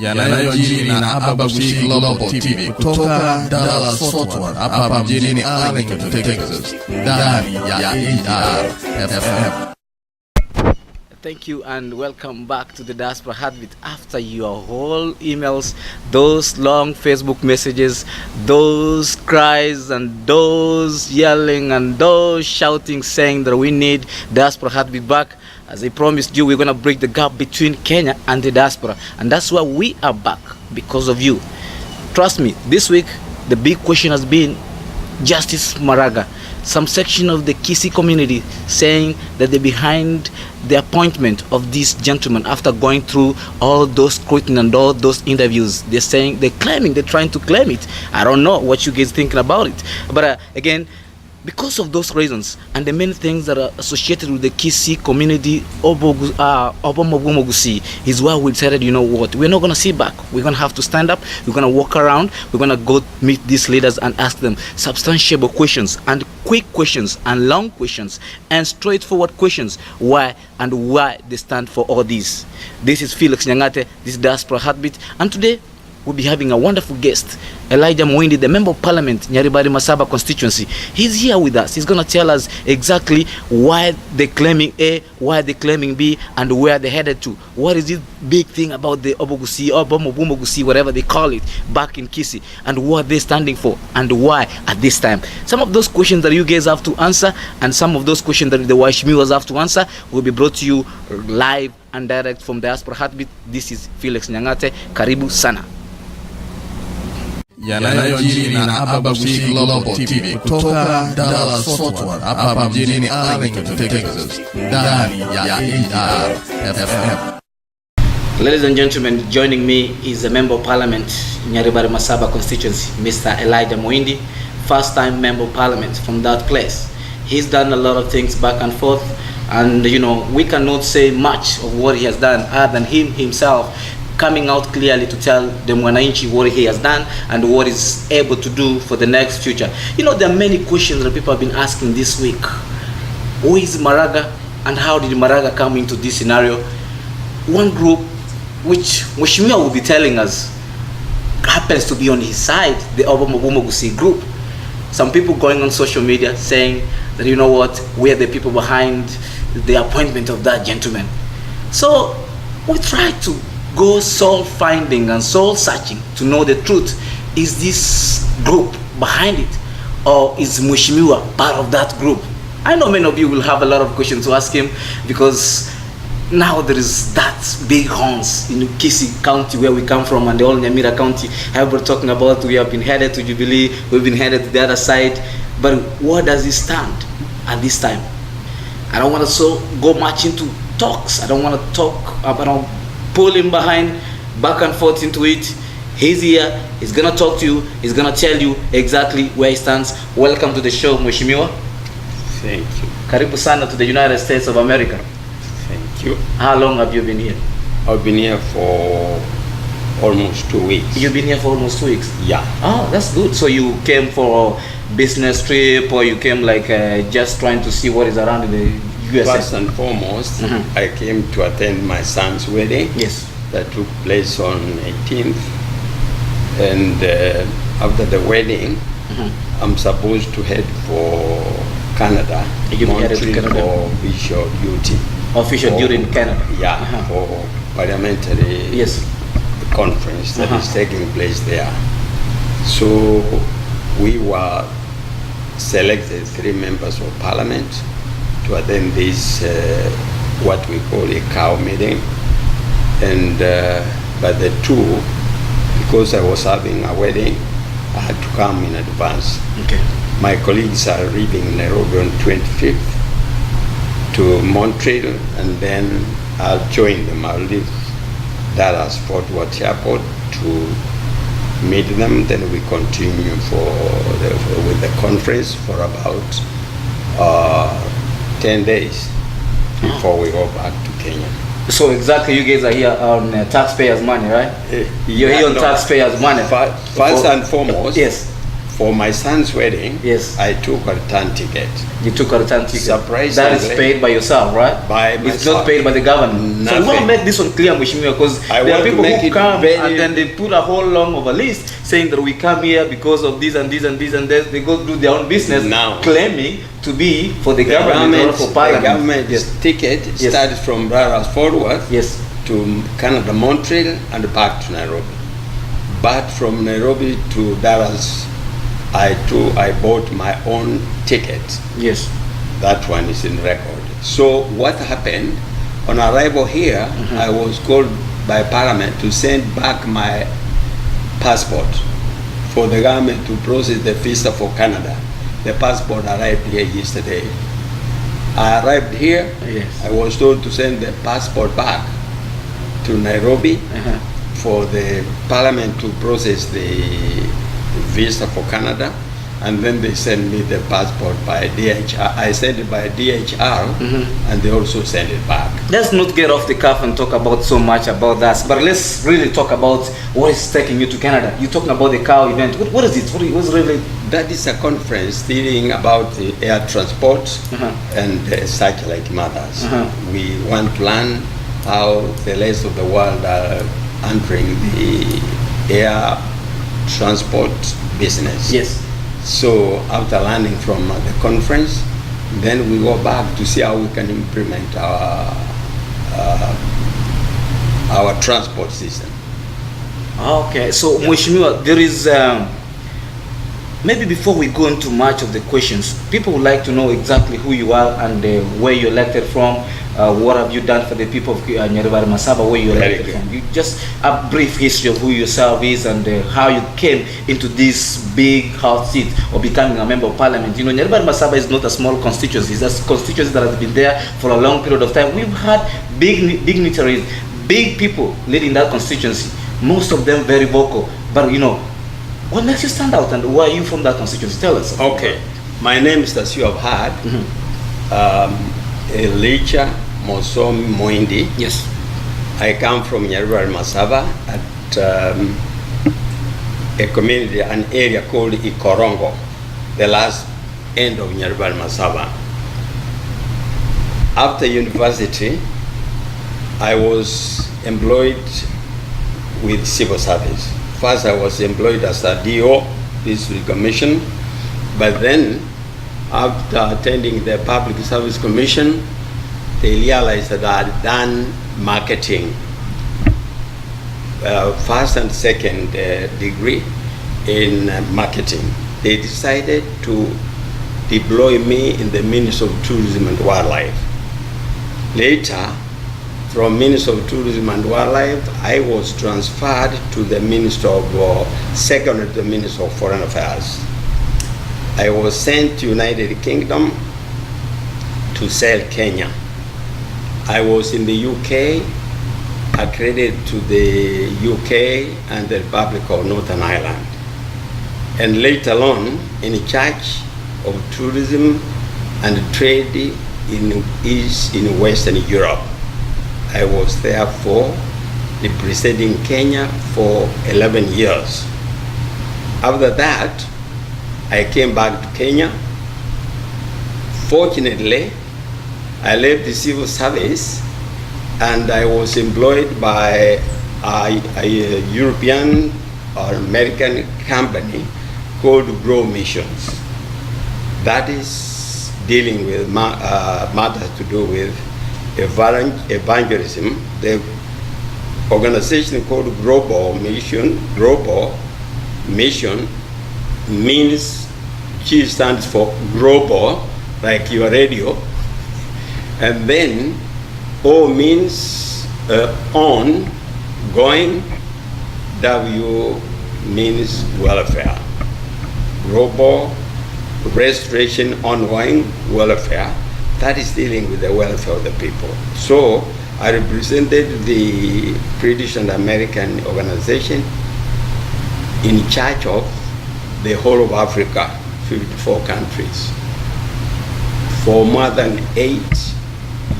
yanayojiri na Abagushi Global TV kutoka Dallas Fort Worth hapa mjini Arlington, Texas, ndani ya AR FM. Thank you and welcome back to the Diaspora Heartbeat. After your whole emails, those long Facebook messages, those cries and those yelling and those shouting saying that we need Diaspora Heartbeat back, as I promised you, we're going to break the gap between Kenya and the diaspora. And that's why we are back, because of you. Trust me, this week, the big question has been Justice Maraga. Some section of the Kisii community saying that they're behind the appointment of this gentleman after going through all those scrutiny and all those interviews. They're trying to claim it. I don't know what you guys thinking about it. But again, because of those reasons and the many things that are associated with the Kisii community, Obomogusi, is why we decided, you know what, we're not going to sit back. We're going to have to stand up. We're going to walk around. We're going to go meet these leaders and ask them substantiable questions and quick questions and long questions and straightforward questions. Why they stand for all this. This is Felix Nyangate. This is Diaspora Heartbeat. And today, we'll be having a wonderful guest, Elijah Muindi, the Member of Parliament, Nyaribari Masaba constituency. He's here with us. He's going to tell us exactly why they're claiming A, why they're claiming B, and where they're headed to. What is this big thing about the Obogusi, Obomogusi, whatever they call it, back in Kisii, and what they're standing for, and why at this time. Some of those questions that you guys have to answer, and some of those questions that the Waheshimiwas have to answer, will be brought to you live and direct from Diaspora Heartbeat. This is Felix Nyangate. Karibu sana. Yanayojiri na Abagushi Global TV kutoka Dallas Fort Worth hapa mjini Arlington, Texas, ndani ya AR FM. Ladies and gentlemen, joining me is a Member of Parliament, Nyaribari Masaba constituency, Mr. Elijah Muindi, first time Member of Parliament from that place. He's done a lot of things back and forth, and you know, we cannot say much of what he has done other than him himself coming out clearly to tell the Mwananchi what he has done and what he's able to do for the next future. You know, there are many questions that people have been asking this week. Who is Maraga and how did Maraga come into this scenario? One group, which Mheshimiwa will be telling us, happens to be on his side, the Obomogusi group. Some people going on social media saying that, you know what, we are the people behind the appointment of that gentleman. So we try to go soul finding and soul searching to know the truth. Is this group behind it, or is Mheshimiwa part of that group? I know many of you will have a lot of questions to ask him, because now there is that big horns in Kisii County where we come from and the whole Nyamira County. Everybody talking about we have been headed to Jubilee, we've been headed to the other side, but where does he stand at this time? I don't want to go much into talks. I don't want to talk about pull him behind, back and forth into it. He's here, he's gonna talk to you, he's gonna tell you exactly where he stands. Welcome to the show, Mheshimiwa. Thank you. Karibu sana to the United States of America. Thank you. How long have you been here? I've been here for almost 2 weeks. You've been here for almost 2 weeks? Yeah. Oh, that's good. So you came for a business trip, or you came like just trying to see what is around in the USA? First and foremost, I came to attend my son's wedding. Yes. That took place on 18th. And after the wedding, I'm supposed to head for Canada, Montreal, for official duty. Official duty in Canada? Yeah, for parliamentary conference that is taking place there. So we were selected 3 members of parliament to attend this, what we call a cow meeting. And but the 2, because I was having a wedding, I had to come in advance. Okay. My colleagues are leaving Nairobi on 25th to Montreal, and then I'll join them. I'll leave Dallas Fort Worth Airport to meet them. Then we continue with the conference for about 10 days before we go back to Kenya. So exactly, you guys are here on taxpayers' money, right? You're here on taxpayers' money. First and foremost, yes. For my son's wedding, yes, I took a return ticket. You took a return ticket. Surprisingly, that is paid by yourself, right? By myself. It's not paid by the government. Nothing. So we want to make this one clear, Mheshimiwa, because there are people who come and then they put a whole long of a list saying that we come here because of this and this and this and this. They go do their own business, now claiming to be for the government or for parliament. The government ticket started from Dallas Fort Worth to Canada, Montreal, and back to Nairobi. But from Nairobi to Dallas, I bought my own ticket. Yes. That one is in record. So what happened, on arrival here, I was called by Parliament to send back my passport for the government to process the visa for Canada. The passport arrived here yesterday. I arrived here, I was told to send the passport back to Nairobi for the Parliament to process the visa for Canada, and then they send me the passport by DHR. I sent it by DHR, and they also send it back. Let's not get off the cuff and talk about so much about that, but let's really talk about what is taking you to Canada. You're talking about the cow event. What is it? What's really? That is a conference dealing about the air transport and satellite matters. We want to learn how the rest of the world are entering the air transport business. Yes. So after learning from the conference, then we go back to see how we can implement our transport system. Okay, so Mheshimiwa, there is maybe before we go into much of the questions, people would like to know exactly who you are and where you're elected from. What have you done for the people of Nyaribari Masaba, where you're elected from? You just a brief history of who yourself is and how you came into this big house seat or becoming a member of parliament. You know, Nyaribari Masaba is not a small constituency. It's a constituency that has been there for a long period of time. We've had big dignitaries, big people leading that constituency. Most of them very vocal. But you know, what makes you stand out and why are you from that constituency? Tell us. Okay, my name is, as you have heard, Elijah Mosomi Moindi. Yes. I come from Nyaribari Masaba at a community, an area called Ikorongo, the last end of Nyaribari Masaba. After university, I was employed with civil service. First, I was employed as a DO, District Commission, but then after attending the Public Service Commission, they realized that I had done marketing, first and second degree in marketing. They decided to deploy me in the Ministry of Tourism and Wildlife. Later, from Ministry of Tourism and Wildlife, I was transferred to the Ministry of, second to the Ministry of Foreign Affairs. I was sent to United Kingdom to sell Kenya. I was in the UK, accredited to the UK and the Republic of Northern Ireland. And later on, in charge of tourism and trade in Western Europe. I was therefore representing Kenya for 11 years. After that, I came back to Kenya. Fortunately, I left the civil service and I was employed by a European or American company called Grow Missions. That is dealing with matters to do with evangelism. The organization called Global Mission means, G stands for global, like your radio, and then O means on, going, W means welfare. Global restoration, ongoing welfare, that is dealing with the welfare of the people. So I represented the British and American organization in charge of the whole of Africa, 54 countries, for more than 8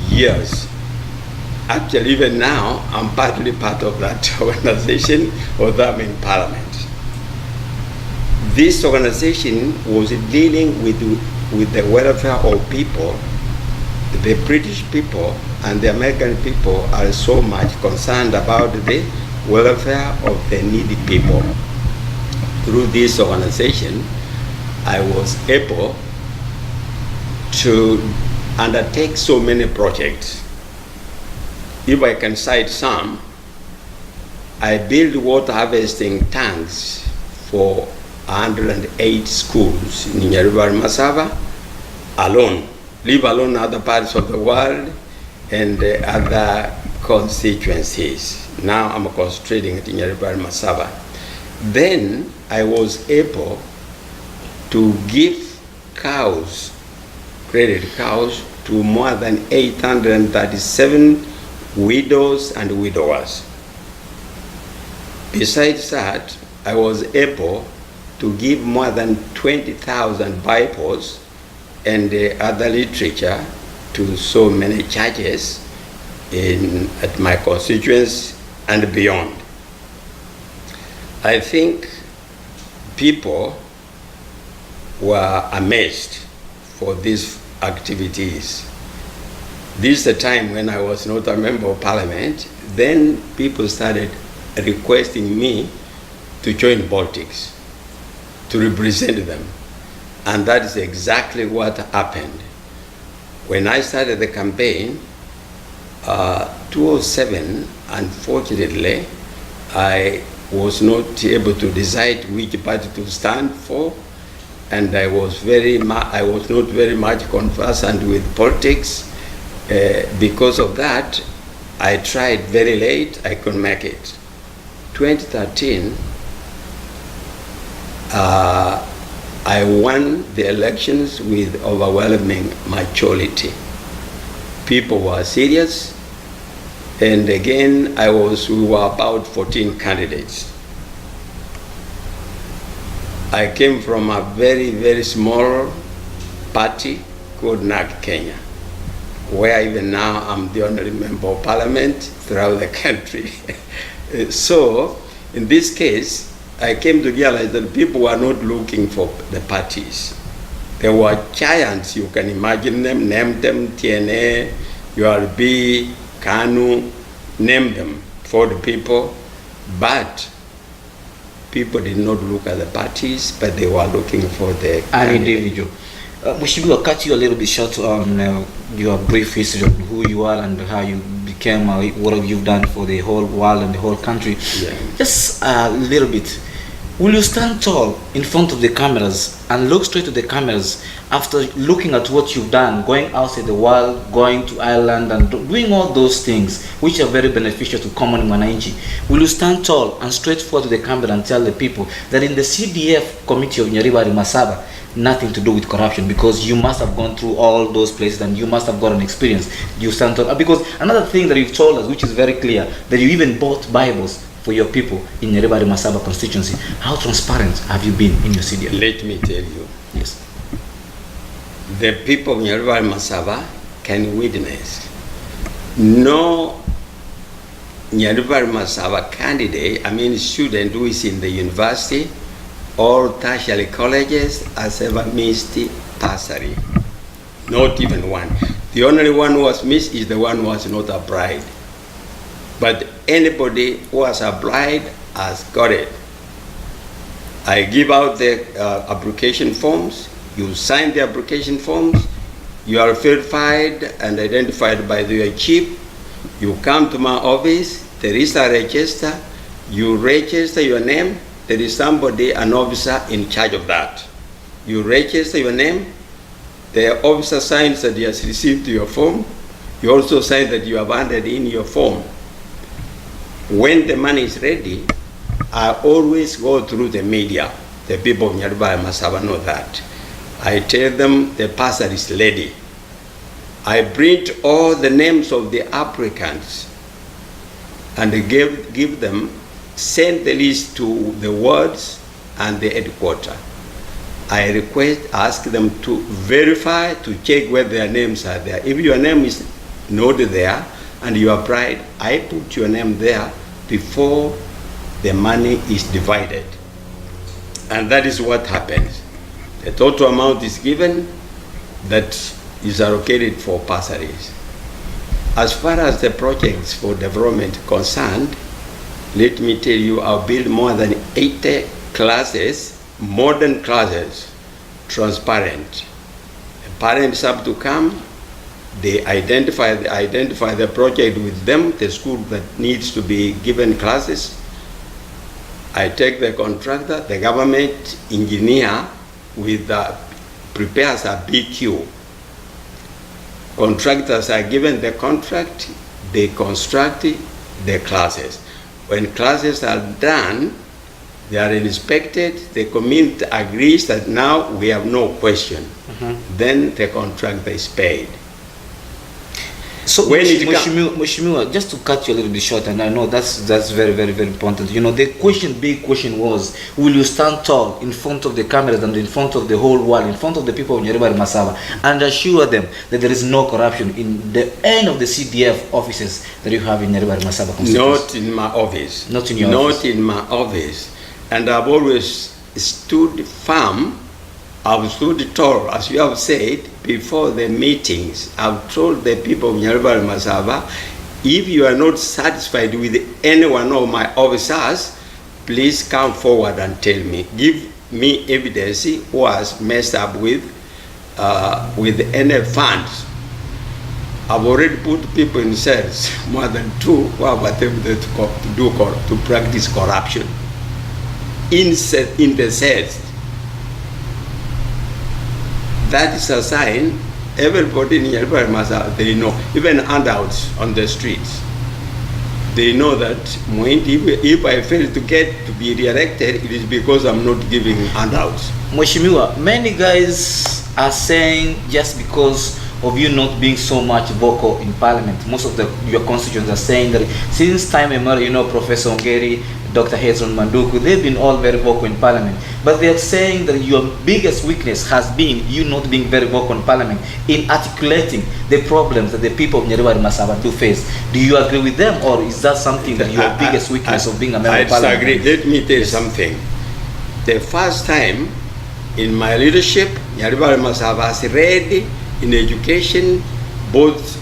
years. Actually, even now, I'm partly part of that organization, although I'm in Parliament. This organization was dealing with the welfare of people. The British people and the American people are so much concerned about the welfare of the needy people. Through this organization, I was able to undertake so many projects. If I can cite some, I built water harvesting tanks for 108 schools in Nyaribari Masaba alone, leave alone other parts of the world and other constituencies. Now I'm concentrating at Nyaribari Masaba. Then I was able to give cows, credit cows, to more than 837 widows and widowers. Besides that, I was able to give more than 20,000 Bibles and other literature to so many churches at my constituents and beyond. I think people were amazed for these activities. This is the time when I was not a member of parliament. Then people started requesting me to join politics, to represent them. And that is exactly what happened. When I started the campaign, 2007, unfortunately, I was not able to decide which party to stand for, and I was not very much conversant with politics. Because of that, I tried very late, I couldn't make it. 2013, I won the elections with overwhelming majority. People were serious, and again, we were about 14 candidates. I came from a very, very small party called NARC Kenya, where even now I'm the only member of parliament throughout the country. So, in this case, I came to realize that people were not looking for the parties. There were giants, you can imagine them, name them, TNA, URB, KANU, name them for the people, but people did not look at the parties, but they were looking for the individual. Mheshimiwa, will cut you a little bit short on your brief history of who you are and how you became, what you've done for the whole world and the whole country. Yeah. Just a little bit. Will you stand tall in front of the cameras and look straight to the cameras after looking at what you've done, going outside the world, going to Ireland and doing all those things which are very beneficial to common mwananchi? Will you stand tall and straightforward to the camera and tell the people that in the CDF committee of Nyaribari Masaba, nothing to do with corruption, because you must have gone through all those places and you must have got an experience? You stand tall. Because another thing that you've told us, which is very clear, that you even bought Bibles for your people in Nyaribari Masaba constituency. How transparent have you been in your CDF? Let me tell you. Yes. The people of Nyaribari Masaba can witness. No Nyaribari Masaba candidate, student who is in the university or tertiary colleges has ever missed bursary. Not even one. The only one who was missed is the one who was not a bride. But anybody who was a bride has got it. I give out the application forms. You sign the application forms. You are verified and identified by your chief. You come to my office. There is a register. You register your name. There is somebody, an officer in charge of that. You register your name. The officer signs that he has received your form. You also sign that you have handed in your form. When the money is ready, I always go through the media. The people of Nyaribari Masaba know that. I tell them the parcel is ready. I print all the names of the applicants and give them, send the list to the wards and the headquarters. I ask them to verify, to check whether their names are there. If your name is not there and you are bride, I put your name there before the money is divided. And that is what happens. The total amount is given that is allocated for bursaries. As far as the projects for development concerned, let me tell you, I've built more than 80 classes, modern classes, transparent. The parents have to come, they identify the project with them, the school that needs to be given classes. I take the contractor, the government engineer prepares a BQ. Contractors are given the contract, they construct the classes. When classes are done, they are inspected, the community agrees that now we have no question. Then the contractor is paid. So, Mheshimiwa, just to cut you a little bit short, and I know that's very, very, very important. You know, the big question was, will you stand tall in front of the cameras and in front of the whole world, in front of the people of Nyaribari Masaba, and assure them that there is no corruption in the end of the CDF offices that you have in Nyaribari Masaba constituency? Not in my office. Not in your office? Not in my office. And I've always stood firm. I've stood tall, as you have said, before the meetings. I've told the people of Nyaribari Masaba, if you are not satisfied with any one of my officers, please come forward and tell me. Give me evidence who was messed up with any funds. I've already put people in cells, more than 2, who have attempted to practice corruption in the cells. That is a sign. Everybody in Nyaribari Masaba, they know, even handouts on the streets. They know that if I fail to be re-elected, it is because I'm not giving handouts. Mheshimiwa, many guys are saying just because of you not being so much vocal in Parliament, most of your constituents are saying that since time immemorial, you know, Professor Ongeri, Dr. Hezron Manduku, they've been all very vocal in Parliament. But they're saying that your biggest weakness has been you not being very vocal in Parliament in articulating the problems that the people of Nyaribari Masaba do face. Do you agree with them, or is that something that your biggest weakness of being a member of Parliament? I disagree. Let me tell you something. The first time in my leadership, Nyaribari Masaba is ready in education, both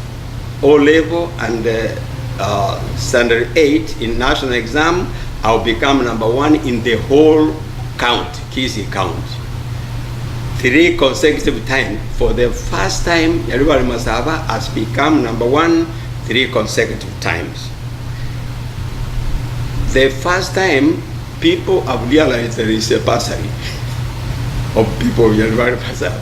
O-level and standard 8 in national exam. I'll become #1 in the whole count, Kisi count. 3 consecutive times. For the first time, Nyaribari Masaba has become #1 3 consecutive times. The first time, people have realized there is a bursary of people of Nyaribari Masaba.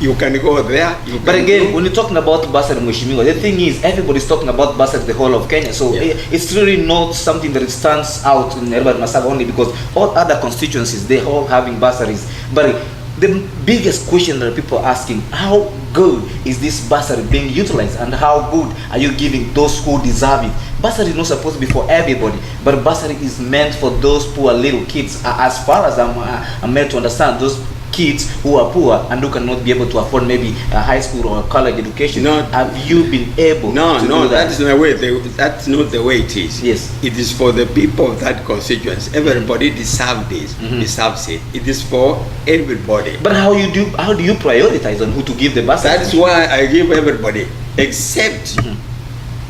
You can go there. But again, when you're talking about bursary, Mheshimiwa, the thing is, everybody's talking about bursary the whole of Kenya. So it's really not something that stands out in Nyaribari Masaba only, because all other constituencies, they're all having bursaries. But the biggest question that people are asking, how good is this bursary being utilized, and how good are you giving those who deserve it? Bursary is not supposed to be for everybody, but bursary is meant for those poor little kids. As far as I'm meant to understand, those kids who are poor and who cannot be able to afford maybe a high school or a college education. Have you been able to do that? That is not the way. That's not the way it is. Yes. It is for the people of that constituency. Everybody deserves this. Deserves it. It is for everybody. But how do you prioritize on who to give the bursary? That is why I give everybody, except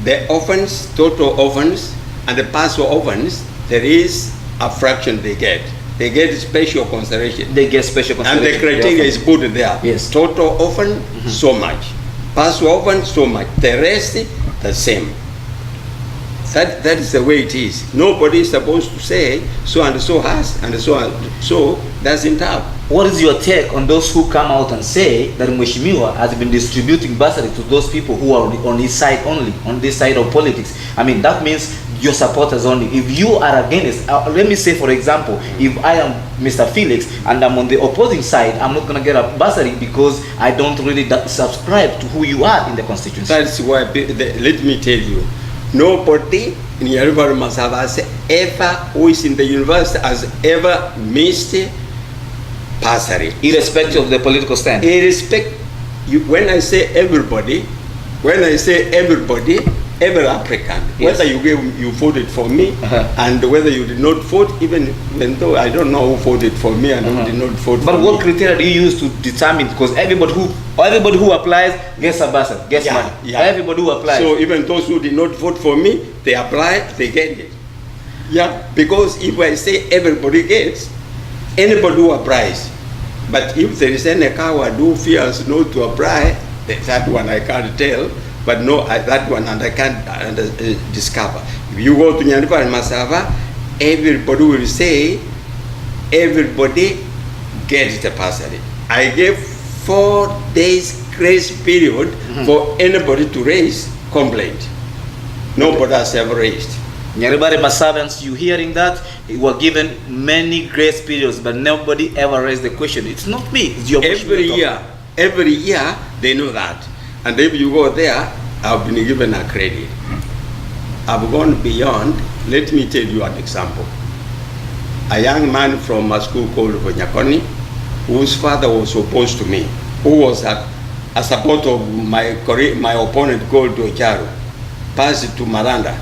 the orphans, total orphans, and the partial orphans. There is a fraction they get. They get special consideration. They get special consideration. And the criteria is put there. Yes. Total orphan, so much. Partial orphan, so much. The rest, the same. That is the way it is. Nobody is supposed to say so and so has and so doesn't have. What is your take on those who come out and say that Mheshimiwa has been distributing bursary to those people who are on his side only, on this side of politics? I mean, that means your supporters only. If you are against, let me say for example, if I am Mr. Felix and I'm on the opposing side, I'm not going to get a bursary because I don't really subscribe to who you are in the constituency. That's why, let me tell you, nobody in Nyaribari Masaba who is in the university has ever missed bursary. Irrespective of the political stand. When I say everybody, every applicant, whether you voted for me and whether you did not vote, even though I don't know who voted for me and who did not vote for me. But what criteria do you use to determine? Because everybody who applies gets a bursar, gets money. Yeah. Everybody who applies. So even those who did not vote for me, they apply, they get it. Yeah, because if I say everybody gets, anybody who applies. But if there is any coward who fears not to apply, that one I can't tell. But no, that one and I can't discover. If you go to Nyaribari Masaba, everybody will say, everybody gets the bursary. I gave 4 days grace period for anybody to raise complaint. Nobody has ever raised. Nyaribari Masabans, you hearing that? You were given many grace periods, but nobody ever raised the question. It's not me, it's your Every year, they know that. And if you go there, I've been given a credit. I've gone beyond. Let me tell you an example. A young man from a school called Nyakoni, whose father was opposed to me, who was a support of my opponent called Ocharu, passed to Maranda.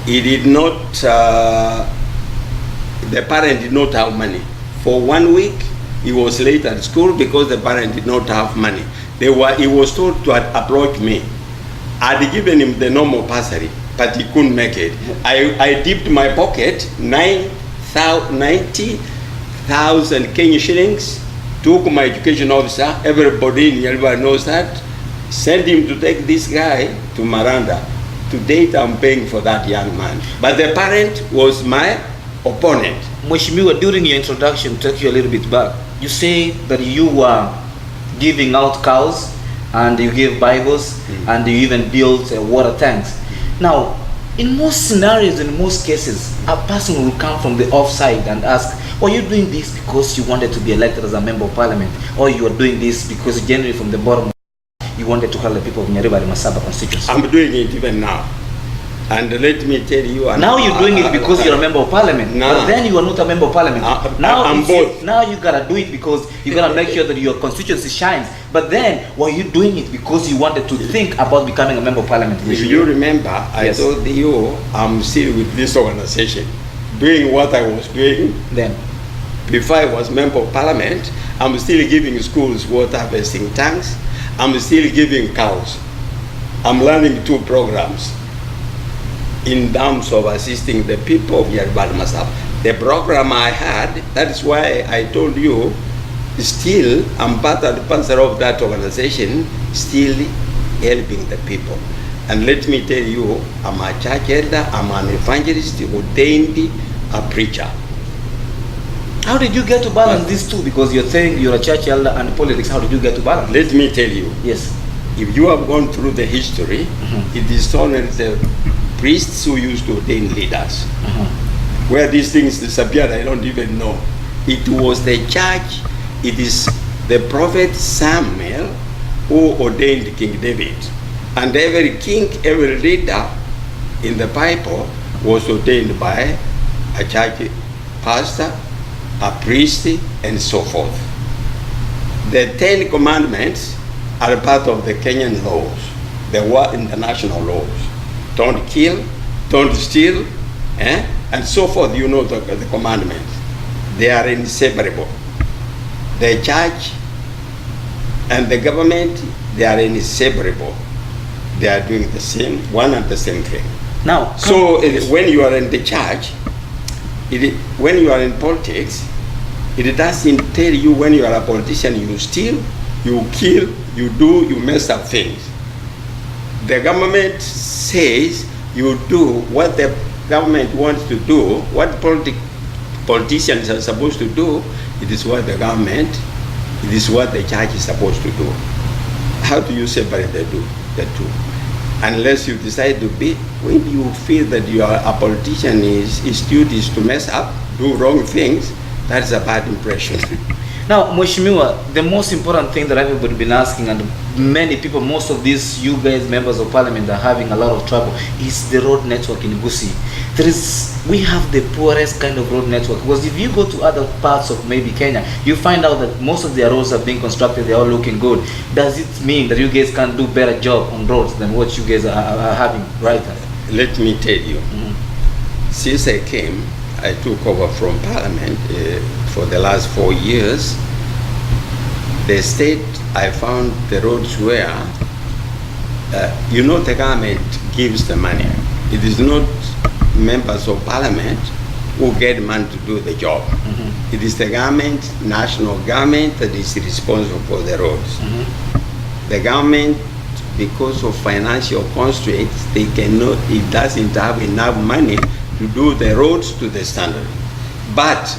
He did not, the parent did not have money. For 1 week, he was late at school because the parent did not have money. He was told to approach me. I'd given him the normal bursary, but he couldn't make it. I dipped my pocket 90,000 Kenyan shillings, took my education officer, everybody in Nyaribari knows that, sent him to take this guy to Maranda. To date, I'm paying for that young man. But the parent was my opponent. Mheshimiwa, during your introduction, take you a little bit back, you say that you were giving out cows and you gave Bibles and you even built water tanks. Now, in most scenarios, in most cases, a person will come from the offside and ask, are you doing this because you wanted to be elected as a member of parliament? Or you are doing this because generally from the bottom you wanted to help the people of Nyaribari Masaba constituency? I'm doing it even now. And let me tell you... Now you're doing it because you're a member of parliament. No. But then you are not a member of parliament. I'm both. Now you gotta do it because you gotta make sure that your constituency shines. But then, were you doing it because you wanted to think about becoming a member of parliament? If you remember, I told you I'm still with this organization, doing what I was doing. Then, before I was member of parliament, I'm still giving schools water harvesting tanks. I'm still giving cows. I'm learning 2 programs in terms of assisting the people of Nyaribari Masaba. The program I had, that is why I told you, still I'm part and parcel of that organization, still helping the people. And let me tell you, I'm a church elder, I'm an evangelist, ordained a preacher. how did you get to balance these two? Because you're saying you're a church elder and politics. How did you get to balance? Let me tell you. Yes. If you have gone through the history, it is only the priests who used to ordain leaders. Where these things disappeared, I don't even know. It was the church, it is the prophet Samuel who ordained King David. And every king, every leader in the Bible was ordained by a church pastor, a priest, and so forth. The 10 Commandments are part of the Kenyan laws, the international laws. Don't kill, don't steal, and so forth. You know the commandments. They are inseparable. The church and the government, they are inseparable. They are doing the same, one and the same thing. Now, so when you are in the church, when you are in politics, it doesn't tell you when you are a politician, you steal, you kill, you mess up things. The government says you do what the government wants to do, what politicians are supposed to do. It is what the government, it is what the church is supposed to do. How do you separate the two? Unless you decide to be, when you feel that you are a politician, his duty is to mess up, do wrong things, that's a bad impression. Now, Mheshimiwa, the most important thing that everybody been asking, and many people, most of these you guys members of parliament are having a lot of trouble, is the road network in Gusii. We have the poorest kind of road network, because if you go to other parts of maybe Kenya, you find out that most of their roads are being constructed, they're all looking good. Does it mean that you guys can do better job on roads than what you guys are having right now? Let me tell you, since I came, I took over from Parliament for the last 4 years. The state, I found the roads where, the government gives the money. It is not members of Parliament who get money to do the job. It is the government, national government, that is responsible for the roads. The government, because of financial constraints, it doesn't have enough money to do the roads to the standard. But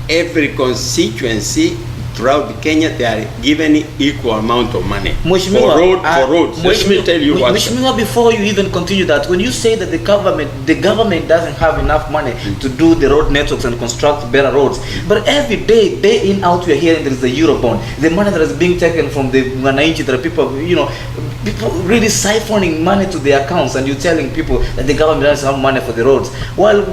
every constituency throughout Kenya, they are given equal amount of money for roads. Let me tell you what. Mheshimiwa, before you even continue that, when you say that the government doesn't have enough money to do the road networks and construct better roads, but every day in, out, we are hearing there is a Eurobond, the money that is being taken from the Wananchi, that people, people really siphoning money to their accounts, and you're telling people that the government doesn't have money for the roads. Well,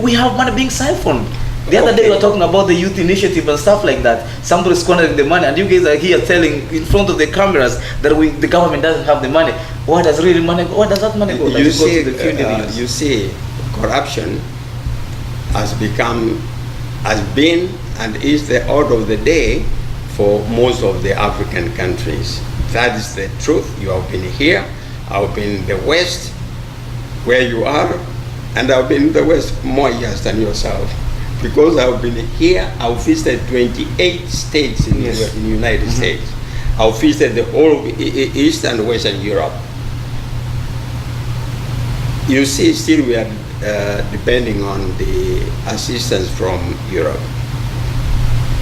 we have money being siphoned. The other day we were talking about the youth initiative and stuff like that. Somebody squandering the money, and you guys are here telling in front of the cameras that the government doesn't have the money. Where does that money go? You see, corruption has been and is the order of the day for most of the African countries. That is the truth. You have been here, I've been in the West, where you are, and I've been in the West more years than yourself. Because I've been here, I've visited 28 states in the United States. I've visited the whole of East and Western Europe. You see, still we are depending on the assistance from Europe.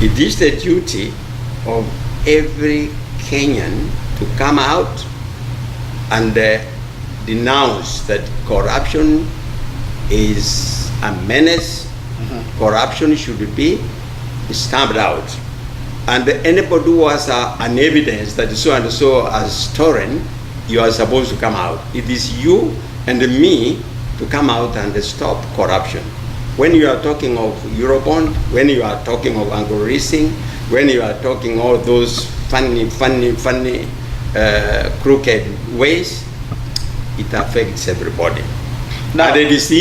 It is the duty of every Kenyan to come out and denounce that corruption is a menace. Corruption should be stamped out. And anybody who has an evidence that so and so has stolen, you are supposed to come out. It is you and me to come out and stop corruption. When you are talking of Eurobond, when you are talking of Anglo-Leasing, when you are talking all those funny, crooked ways, it affects everybody. Now, and it is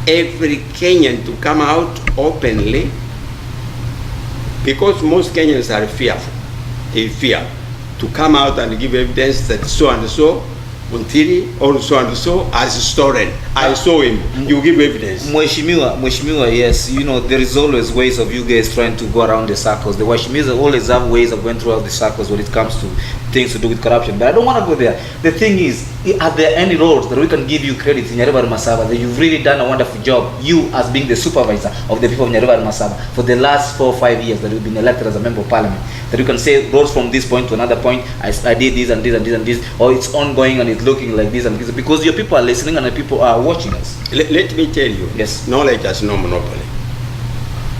every Kenyan to come out openly, because most Kenyans are fearful. They fear to come out and give evidence that so and so, Muntiri or so and so has stolen. I saw him. You give evidence. Mheshimiwa, yes, there is always ways of you guys trying to go around the circles. The Washimiza always have ways of going throughout the circles when it comes to things to do with corruption. But I don't want to go there. The thing is, are there any roles that we can give you credit in Nyaribari Masaba that you've really done a wonderful job, you as being the supervisor of the people of Nyaribari Masaba for the last 4 or 5 years that you've been elected as a member of parliament, that you can say roles from this point to another point, I did this and this and this and this, or it's ongoing and it's looking like this and this, because your people are listening and the people are watching us. Let me tell you, yes, knowledge has no monopoly.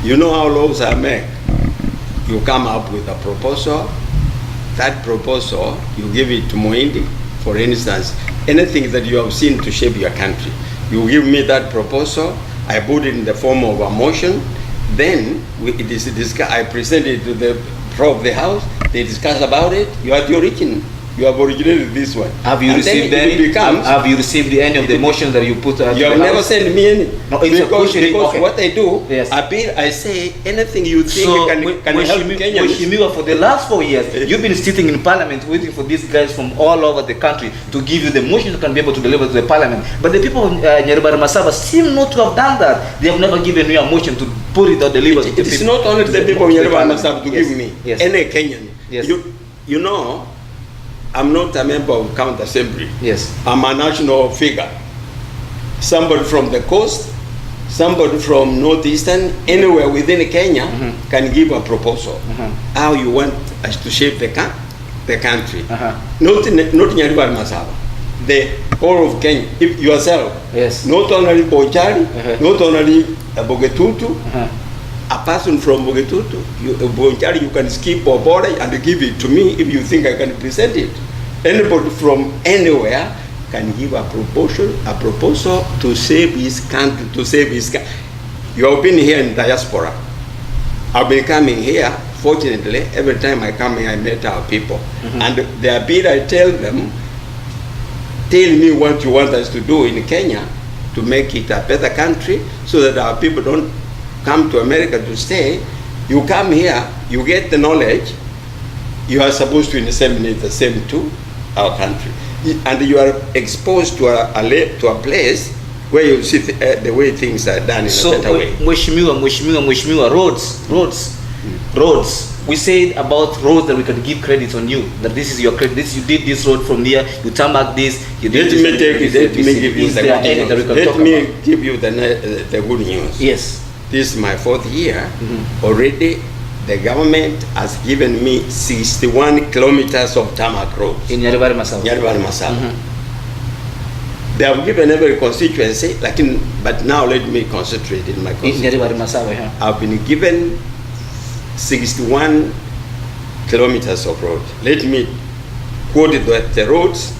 You know how laws are made. You come up with a proposal. That proposal, you give it to Muindi. For instance, anything that you have seen to shape your country, you give me that proposal, I put it in the form of a motion, then I present it to the floor of the House, they discuss about it, you are the origin. You have originated this one. Have you received any? Have you received any of the motions that you put? You have never sent me any. No, it's because okay. What I do, yes, I say anything you think can help Kenyans. For the last 4 years, you've been sitting in parliament waiting for these guys from all over the country to give you the motions you can be able to deliver to the parliament. But the people of Nyaribari Masaba seem not to have done that. They have never given you a motion to put it or deliver it. It is not only the people of Nyaribari Masaba to give me. Yes. Any Kenyan. Yes. You know, I'm not a member of County Assembly. Yes. I'm a national figure. Somebody from the coast, somebody from northeastern, anywhere within Kenya can give a proposal. How you want us to shape the country. Not Nyaribari Masaba. The whole of Kenya. If yourself. Yes. Not only Bochari, not only Bogetutu, a person from Bogetutu, Bonchari, you can skip or border and give it to me if you think I can present it. Anybody from anywhere can give a proposal to save his country, You have been here in diaspora. I've been coming here. Fortunately, every time I come here, I met our people. And their bid, I tell them, tell me what you want us to do in Kenya to make it a better country so that our people don't come to America to stay. You come here, you get the knowledge, you are supposed to disseminate the same to our country. And you are exposed to a place where you see the way things are done in a better way. Mheshimiwa, roads. We said about roads that we can give credit on you. That this is your credit. You did this road from here. You turn back this. You did Let me give you the good news. Yes. This is my 4th year. Already, the government has given me 61 kilometers of tarmac roads. In Nyaribari Masaba. They have given every constituency, but now let me concentrate in my constituency. I've been given 61 kilometers of road. Let me quote the roads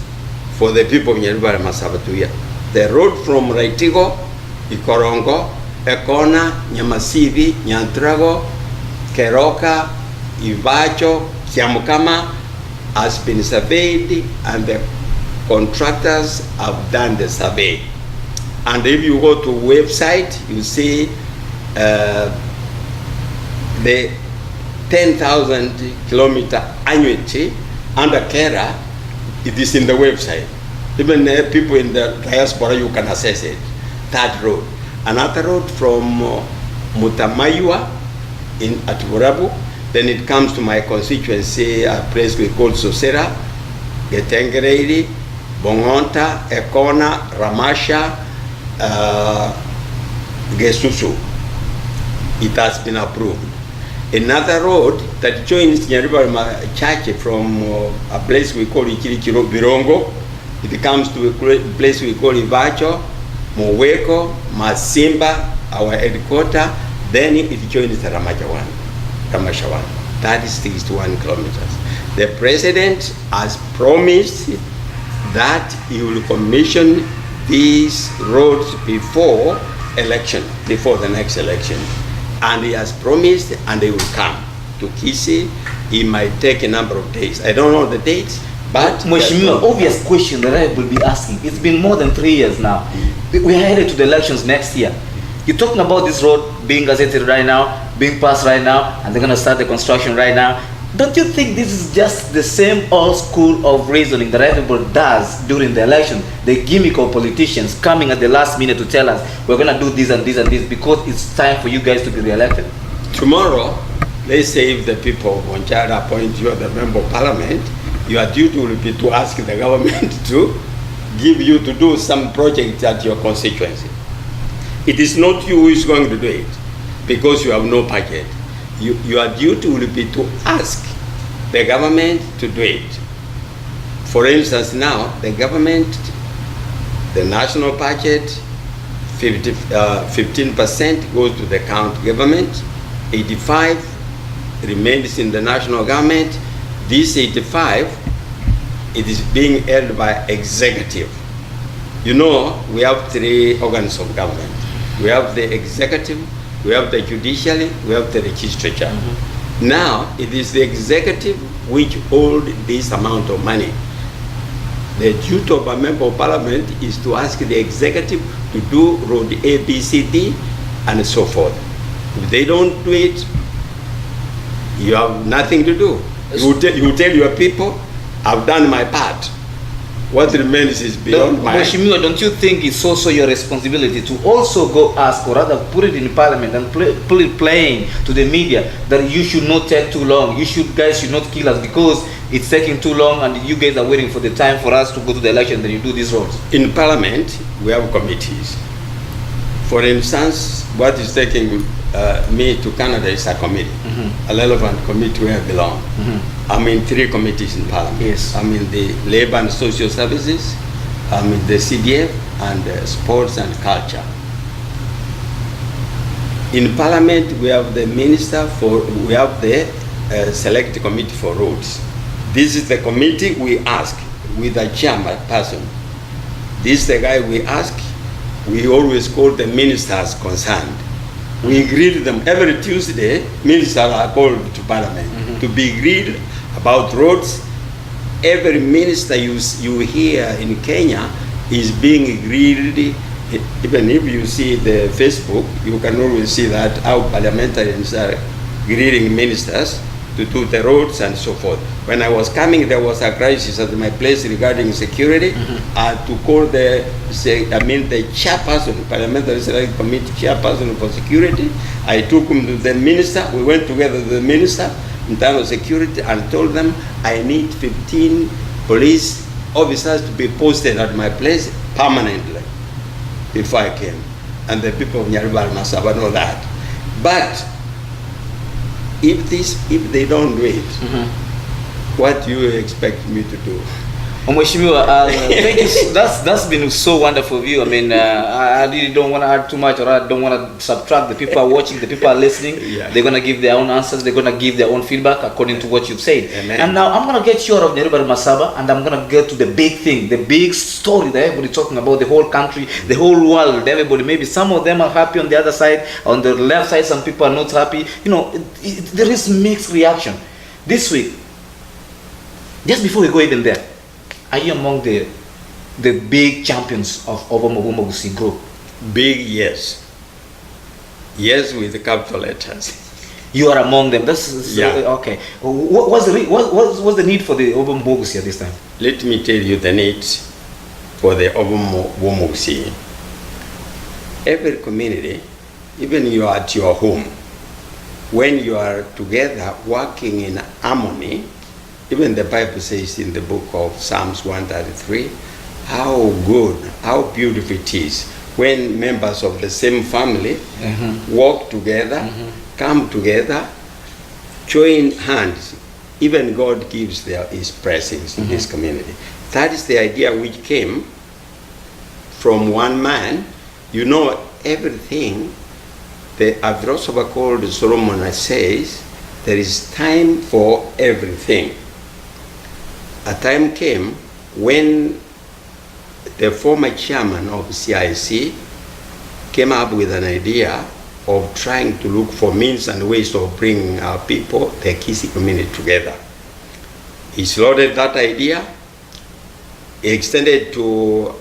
for the people of Nyaribari Masaba to hear. The road from Raitigo, Ikorongo, Ekona, Nyamasibi, Nyantrago, Keroka, Ivacho, Kiamukama has been surveyed and the contractors have done the survey. And if you go to website, you see the 10,000 kilometer annuity under Kera. It is in the website. Even people in the diaspora, you can access it. That road. Another road from Mutamayua at Burabu. Then it comes to my constituency, a place we call Sosera, Getengereiri, Bongonta, Ekona, Ramasha, Gesusu. It has been approved. Another road that joins Nyaribari Church from a place we call Ichirichiro Birongo. It comes to a place we call Ivacho, Moweko, Masimba, our headquarters. Then it joins Ramashawan. That is 61 kilometers. The president has promised that he will commission these roads before the next election. And he has promised, and they will come to Kisii. It might take a number of days. I don't know the dates, but Mheshimiwa, obvious question that I will be asking. It's been more than 3 years now. We are headed to the elections next year. You're talking about this road being gazetted right now, being passed right now, and they're going to start the construction right now. Don't you think this is just the same old school of reasoning that everybody does during the election? The gimmick of politicians coming at the last minute to tell us we're going to do this and this and this because it's time for you guys to be re-elected. Tomorrow, let's say if the people of Bonchara appoint you as the member of parliament, your duty will be to ask the government to give you to do some project at your constituency. It is not you who is going to do it because you have no budget. Your duty will be to ask the government to do it. For instance, now the government, the national budget, 15% goes to the county government, 85 remains in the national government. This 85, it is being held by executive. You know, we have 3 organs of government. We have the executive, we have the judiciary, we have the legislature. Now, it is the executive which hold this amount of money. The duty of a member of parliament is to ask the executive to do road A, B, C, D, and so forth. If they don't do it, you have nothing to do. You tell your people, I've done my part. What remains is beyond my... Mheshimiwa, don't you think it's also your responsibility to also go ask, or rather put it in parliament and put it plain to the media that you should not take too long. Guys should not kill us because it's taking too long and you guys are waiting for the time for us to go to the election, then you do these roads. In parliament, we have committees. For instance, what is taking me to Canada is a committee, a relevant committee where I belong. I'm in 3 committees in Parliament. Yes. I'm in the Labor and Social Services, I'm in the CDF, and Sports and Culture. In Parliament, we have the we have the select committee for roads. This is the committee we ask with a chairman person. This is the guy we ask. We always call the ministers concerned. We greet them every Tuesday. Ministers are called to Parliament to be greeted about roads. Every minister you hear in Kenya is being greeted. Even if you see the Facebook, you can always see that how parliamentarians are greeting ministers to do the roads and so forth. When I was coming, there was a crisis at my place regarding security. I had to call the chairperson, parliamentary select committee chairperson for security. I took him to the minister. We went together to the minister in terms of security and told them I need 15 police officers to be posted at my place permanently before I came. And the people of Nyaribari Masaba know that. But if they don't do it, what do you expect me to do? Mheshimiwa, thank you. That's been so wonderful of you. I mean, I really don't want to add too much, or I don't want to subtract. The people are watching, the people are listening. Yeah. They're going to give their own answers. They're going to give their own feedback according to what you've said. Amen. And now I'm going to get you out of Nyaribari Masaba, and I'm going to get to the big thing, the big story that everybody's talking about, the whole country, the whole world, everybody. Maybe some of them are happy on the other side. On the left side, some people are not happy. You know, there is mixed reaction. This week, just before we go even there, are you among the big champions of Obomo Womogusi group? Big, yes. Yes, with the capital letters. You are among them. That's okay. What was the need for the Obomo Womogusi at this time? Let me tell you the need for the Obomo Womogusi. Every community, even you are at your home, when you are together working in harmony, even the Bible says in the book of Psalms 133, how good, how beautiful it is when members of the same family walk together, come together, join hands. Even God gives his presence in this community. That is the idea which came from one man. You know, everything, the philosopher called Solomon says, there is time for everything. A time came when the former chairman of CIC came up with an idea of trying to look for means and ways of bringing our people, the Kisii community, together. He slotted that idea. He extended to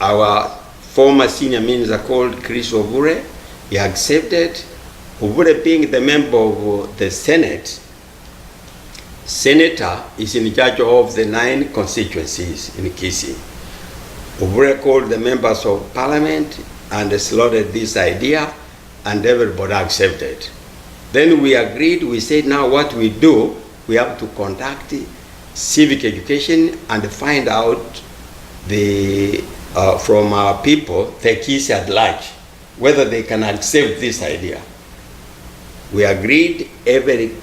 our former senior minister called Chris Ovure. He accepted. Ovure, being the member of the Senate, Senator is in charge of the 9 constituencies in Kisii. Ovure called the members of parliament and slotted this idea, and everybody accepted. Then we agreed, we said now what we do, we have to conduct civic education and find out from our people, the Kisii at large, whether they can accept this idea. We agreed everybody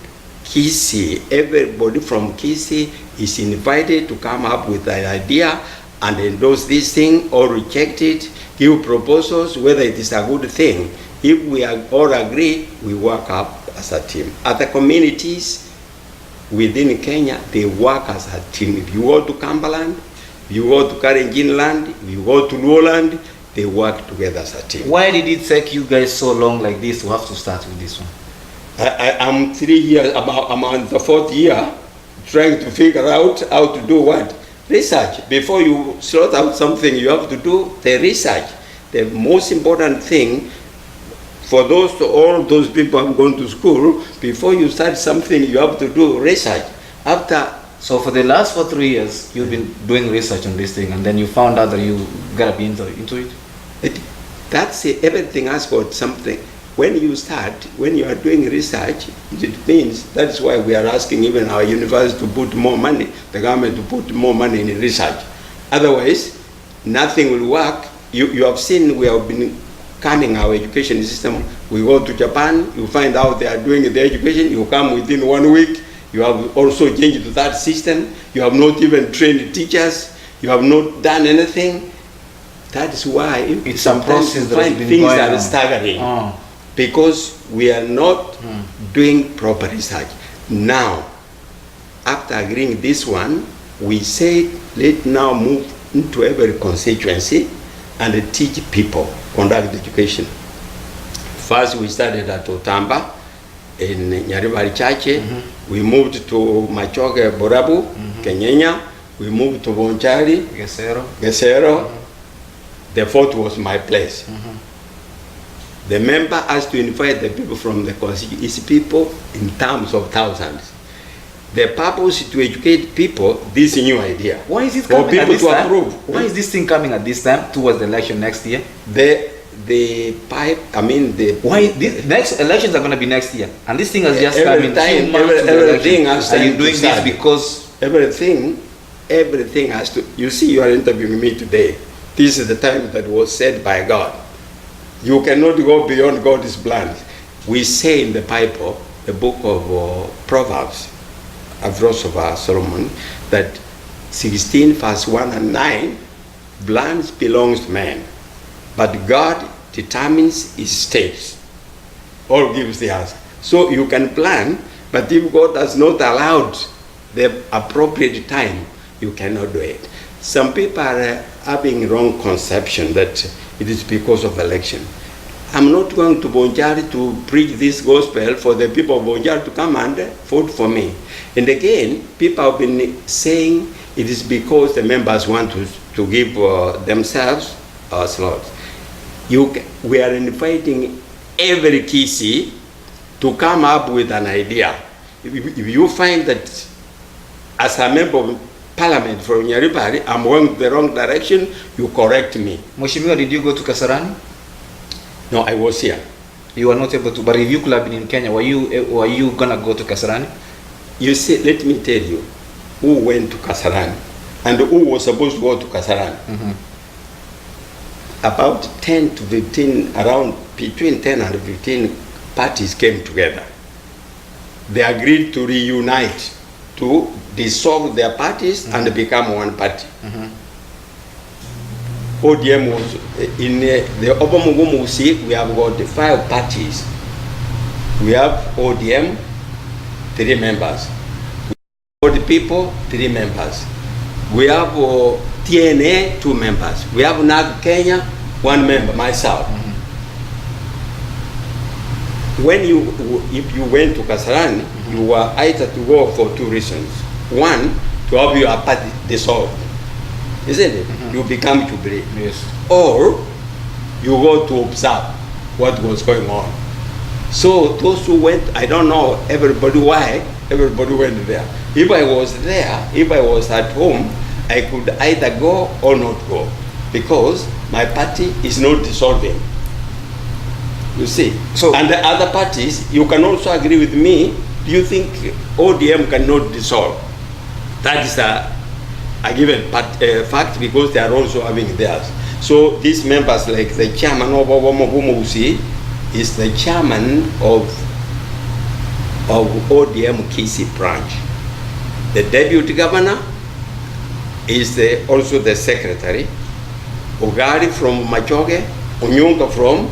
from Kisii is invited to come up with an idea and endorse this thing or reject it, give proposals, whether it is a good thing. If we all agree, we work up as a team. Other communities within Kenya, they work as a team. If you go to Cumberland, if you go to Kalenjin land, if you go to Lowland, they work together as a team. Why did it take you guys so long like this to have to start with this one? I'm 3 years, I'm on the 4th year, trying to figure out how to do what? Research. Before you sort out something, you have to do the research. The most important thing for all those people who have gone to school, before you start something, you have to do research. So for the last 3 years, you've been doing research on this thing, and then you found out that you gotta be into it? That's it. Everything has got something. When you are doing research, it means that's why we are asking even our university to put more money, the government to put more money in research. Otherwise, nothing will work. You have seen we have been cutting our education system. We go to Japan, you find out they are doing the education, you come within 1 week, you have also changed to that system, you have not even trained teachers, you have not done anything. That is why it's a process that things are staggering. because we are not doing proper research. Now, after agreeing this one, we said let's now move into every constituency and teach people, conduct education. First we started at Otamba in Nyaribari Chache, we moved to Machoge Borabu, Kenyanya, we moved to Bonchari, Gesero. The fourth was my place. The member has to invite the people from the constituency, people in terms of thousands. The purpose is to educate people this new idea. Why is it for coming people at this to time? approve? Why is this thing coming at this time towards the election next year? Why the next elections are going to be next year, and this thing has just come in 2 months to the election. Are you doing this because everything has to? You see, you are interviewing me today. This is the time that was set by God. You cannot go beyond God's plan. We say in the Bible, the book of Proverbs, a verse of Solomon, that 16 verse 1 and 9, plans belongs to man, but God determines his steps, or gives the answer. So you can plan, but if God has not allowed the appropriate time, you cannot do it. Some people are having wrong conception that it is because of election. I'm not going to Bonjari to preach this gospel for the people of Bonjari to come and vote for me. And again, people have been saying it is because the members want to give themselves slots. We are inviting every Kisi to come up with an idea. If you find that as a member of Parliament from Nyaribari, I'm going the wrong direction, you correct me. Mheshimiwa, did you go to Kasarani? No, I was here. You were not able to, but if you could have been in Kenya, were you gonna go to Kasarani? You see, let me tell you who went to Kasarani and who was supposed to go to Kasarani. About 10 to 15, around between 10 and 15 parties came together. They agreed to reunite, to dissolve their parties and become one party. ODM was in the Obamugumusi. We have got 5 parties. We have ODM, 3 members. For the people, 3 members. We have TNA, 2 members. We have NAG Kenya, 1 member, myself. If you went to Kasarani, you were either to go for 2 reasons. One, to have your party dissolved, isn't it? You become Jubilee. Yes. Or you go to observe what was going on. So those who went, I don't know everybody why everybody went there. If I was there, if I was at home, I could either go or not go, because my party is not dissolving. You see. So, and the other parties, you can also agree with me. Do you think ODM cannot dissolve? That is a given fact, because they are also having theirs. So these members, like the chairman of Obamugumusi, is the chairman of ODM Kisi branch. The deputy governor is also the secretary. Ogari from Machoge, Onyonga from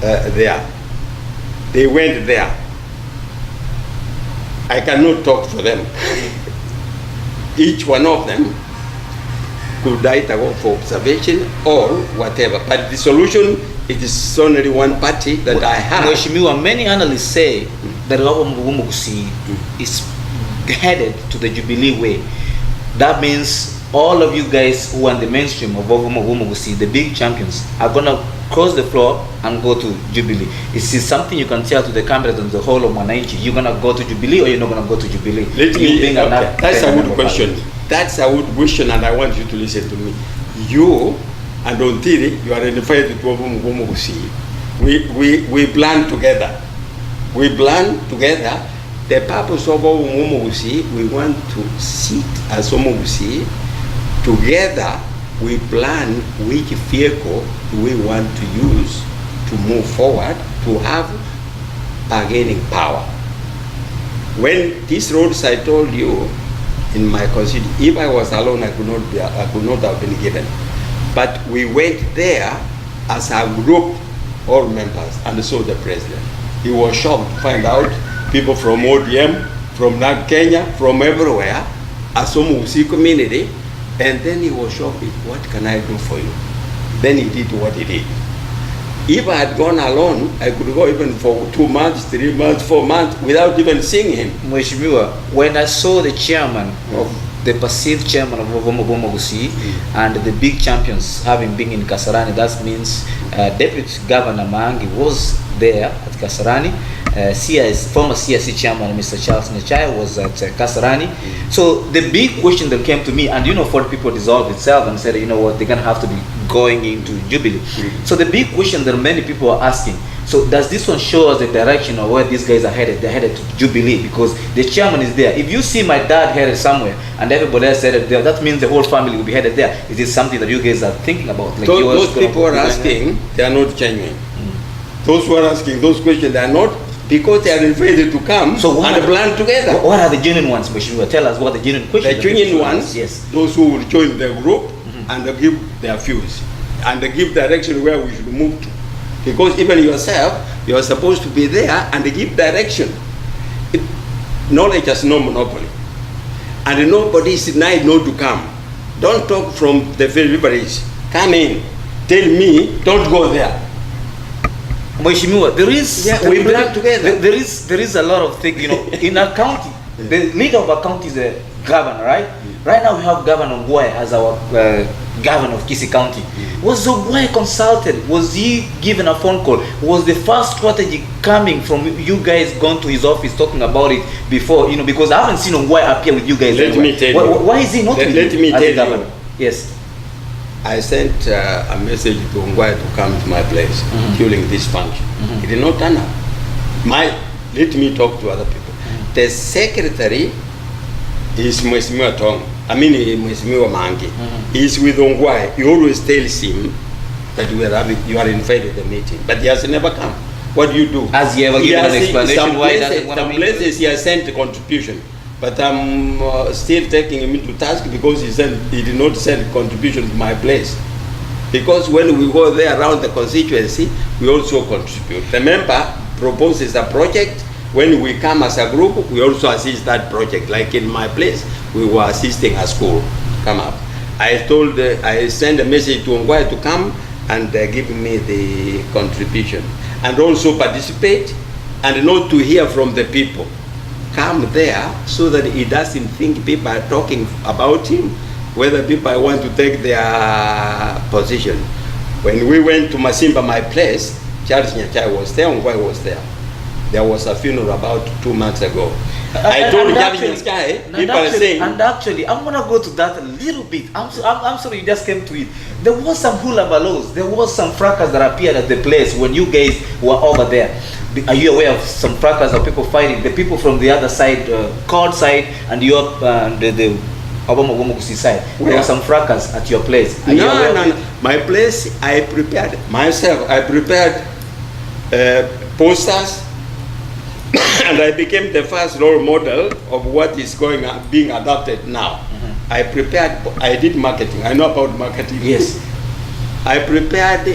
there. They went there. I cannot talk for them. Each one of them could either go for observation or whatever. But the solution, it is only one party that I have. Mheshimiwa, many analysts say that Obamugumusi is headed to the Jubilee way. That means all of you guys who are in the mainstream of Obamugumusi, the big champions, are going to cross the floor and go to Jubilee. Is this something you can tell to the cameras and the whole of Mwananchi? You're going to go to Jubilee or you're not going to go to Jubilee? That's a good question. That's a good question, and I want you to listen to me. You and Ontiri, you are invited to Obamugumusi. We plan together. We plan together. The purpose of Obamugumusi, we want to sit as Obamugumusi together. We plan which vehicle we want to use to move forward, to have bargaining power. When these roads I told you in my constituency, if I was alone, I could not have been given. But we went there as a group all members, and so the president. He was shocked to find out people from ODM, from Kenya, from everywhere, Asomusi community, and then he was shocked, what can I do for you? Then he did what he did. If I had gone alone, I could go even for 2 months, 3 months, 4 months without even seeing him. Mheshimiwa, when I saw the chairman of the perceived chairman of Ogomo Gusii and the big champions having been in Kasarani, that means Deputy Governor Maangi was there at Kasarani. Former CIC chairman Mr. Charles Nechai was at Kasarani. So the big question that came to me, and Ford people dissolved itself and said, you know what, they're going to have to be going into Jubilee. So the big question that many people are asking, so does this one show us the direction of where these guys are headed? They're headed to Jubilee because the chairman is there. If you see my dad headed somewhere and everybody else headed there, that means the whole family will be headed there. Is this something that you guys are thinking about? Like those people are asking, they are not genuine. Those who are asking those questions, they are not, because they are invited to come and plan together. What are the genuine ones, Mheshimiwa? Tell us what the genuine questions are. The genuine ones, yes. Those who will join the group and they give their views and they give direction where we should move to. Because even yourself, you are supposed to be there and give direction. Knowledge has no monopoly. And nobody is denied not to come. Don't talk from the deliveries. Come in. Tell me, don't go there. Mheshimiwa, there is we belong together. There is a lot of things, in our county. The leader of our county is a governor, right? Right now we have Governor Ongwae as our governor of Kisii County. Was Ongwae consulted? Was he given a phone call? Was the first strategy coming from you guys going to his office talking about it before? Because I haven't seen Ongwae appear with you guys. Let me tell you. Why is he not with you as a governor? Yes. I sent a message to Ongwae to come to my place during this function. He did not turn up. Let me talk to other people. The secretary is Mheshimiwa Tong. Mheshimiwa Maangi. He's with Ongwae. He always tells him that you are invited to the meeting, but he has never come. What do you do? Has he ever given an explanation why he doesn't want to meet? Some places he has sent a contribution. But I'm still taking him into task because he did not send contribution to my place. Because when we go there around the constituency, we also contribute. The member proposes a project. When we come as a group, we also assist that project. Like in my place, we were assisting a school come up. I sent a message to Ongwae to come and give me the contribution. And also participate and not to hear from the people. Come there so that he doesn't think people are talking about him, whether people want to take their position. When we went to Masimba, my place, Charles Nechai was there, Ongwae was there. There was a funeral about 2 months ago. I told Charles Nechai, people are saying... And actually, I'm going to go to that a little bit. I'm sorry you just came to it. There was some hula balos, there was some fracas that appeared at the place when you guys were over there. Are you aware of some fracas of people fighting? The people from the other side, court side, and the Ogomo Gusii side. There were some fracas at your place. No. My place, I prepared myself. I prepared posters, and I became the first role model of what is being adopted now. I did marketing. I know about marketing. Yes. I prepared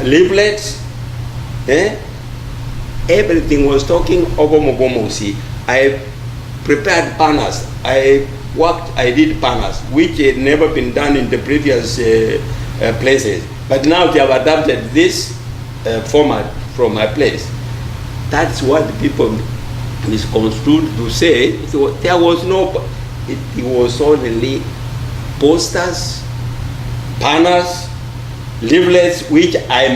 leaflets. Everything was talking Ogomo Gusii. I prepared banners. I did banners, which had never been done in the previous places. But now they have adopted this format from my place. That's what people misconstrued to say. There was it was only posters, banners, leaflets, which I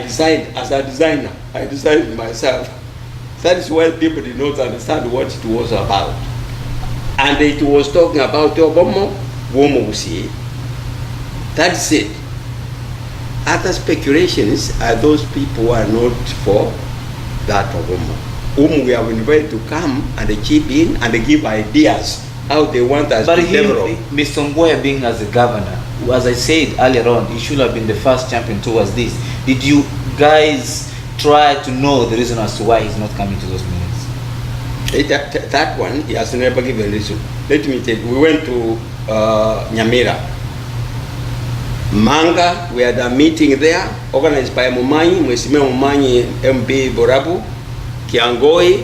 designed as a designer. I designed myself. That is why people did not understand what it was about. And it was talking about Ogomo Gusii. That's it. Other speculations are those people who are not for that Ogomo, whom we have invited to come and chip in and give ideas how they want us to develop. But Mr. Ongwae being as a governor, as I said earlier on, he should have been the first champion towards this. Did you guys try to know the reason as to why he's not coming to those meetings? That one, he has never given reason. Let me tell you, we went to Nyamira. Manga, we had a meeting there, organized by Mumanyi, Mheshimiwa Mumanyi MP Borabu, Kiangoi,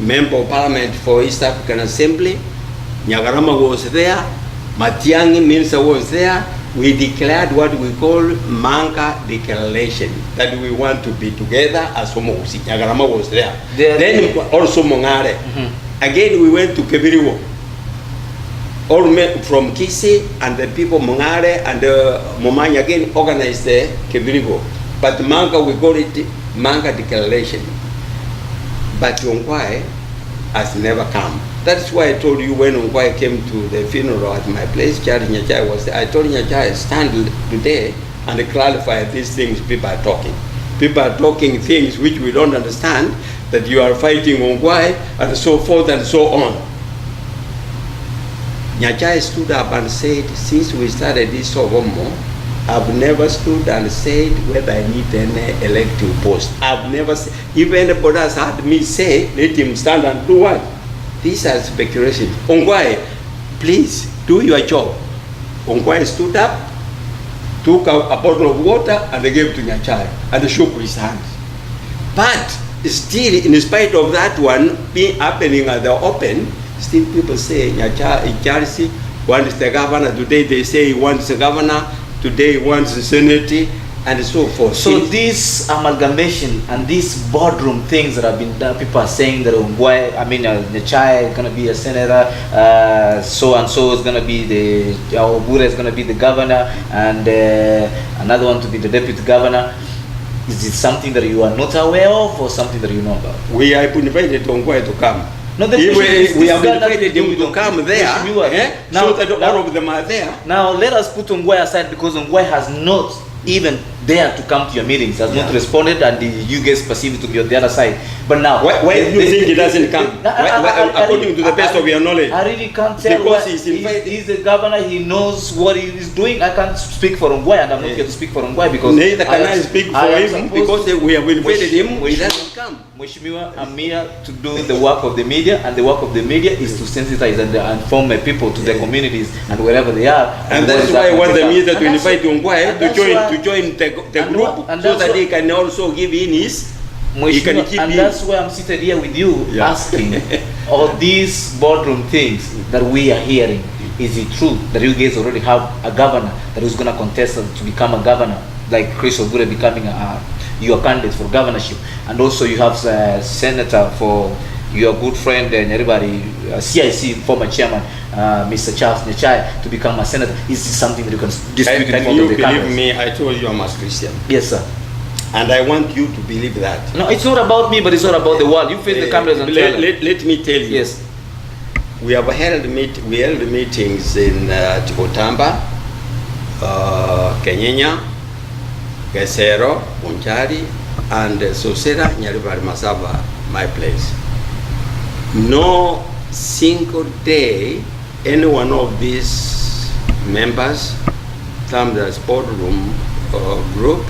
Member of Parliament for East African Assembly, Nyagarama was there, Matiang'i Minister was there. We declared what we call Manga Declaration, that we want to be together as Somogusi. Nyagarama was there. Then also Mongare. Again, we went to Kebiriwo. All men from Kisi and the people Mongare and Momanyi again organized the Kebiriwo. But Manga, we call it Manga Declaration. But Ongwae has never come. That's why I told you when Ongwae came to the funeral at my place, Charlie Nyachai was there. I told Nyachai, stand today and clarify these things people are talking. People are talking things which we don't understand, that you are fighting Ongwae and so forth and so on. Nyachai stood up and said, since we started this Sogomo, I've never stood and said whether I need any elective post. I've never said, if anybody has heard me say, let him stand and do what? These are speculations. Ongwae, please do your job. Ongwae stood up, took a bottle of water and they gave to Nyachai and shook his hand. But still, in spite of that one being happening at the open, still people say Nyachai, Charles wants the governor. Today they say he wants the governor. Today he wants the Senate and so forth. So this amalgamation and these boardroom things that have been done, people are saying that Nyachai is going to be a senator, so and so is going to be Obure is going to be the governor, and another one to be the deputy governor. Is it something that you are not aware of, or something that you know about? We have invited Ongwae to come. No, we have invited him to come there, so that all of them are there. Now let us put Ongwae aside, because Ongwae has not even dared to come to your meetings, has not responded, and you guys perceive it to be on the other side. But now, why do you think he doesn't come? According to the best of your knowledge, I really can't tell. Because he's the governor, he knows what he is doing. I can't speak for Ongwae, and I'm not here to speak for Ongwae, because neither can I speak for him, because we have invited him. He doesn't come. Mheshimiwa, I'm here to do the work of the media, and the work of the media is to sensitize and inform my people to their communities and wherever they are. And that's why I want the media to invite Ongwae to join the group, so that he can also give in his. And that's why I'm seated here with you, asking all these boardroom things that we are hearing. Is it true that you guys already have a governor that is going to contest to become a governor, like Chris Obure becoming your candidate for governorship, and also you have a senator for your good friend and everybody, CIC former chairman, Mr. Charles Nyachai, to become a senator? Is this something that you can dispute in front of the cameras? Believe me, I told you I'm a Christian. Yes, sir. And I want you to believe that. No, it's not about me, but it's not about the world. You face the cameras and tell them. Let me tell you. Yes. We have held meetings in Chikotamba, Kenyenya, Gesero, Punchari, and Sosera, Nyaribari Masaba, my place. No single day, any one of these members from the sport room group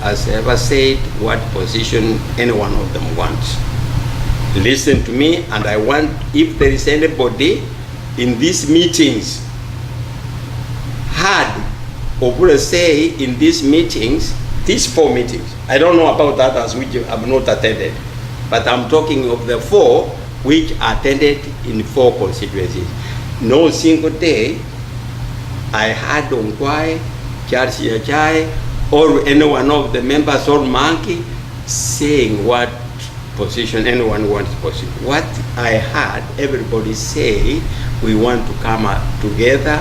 has ever said what position any one of them wants. Listen to me, and I want, if there is anybody in these meetings had Obure say in these meetings, these 4 meetings, I don't know about others which have not attended, but I'm talking of the 4 which attended in 4 constituencies. No single day I had Ongwae, Charles Nyachai, or any one of the members or Monkey saying what position anyone wants to position. What I had everybody say, we want to come together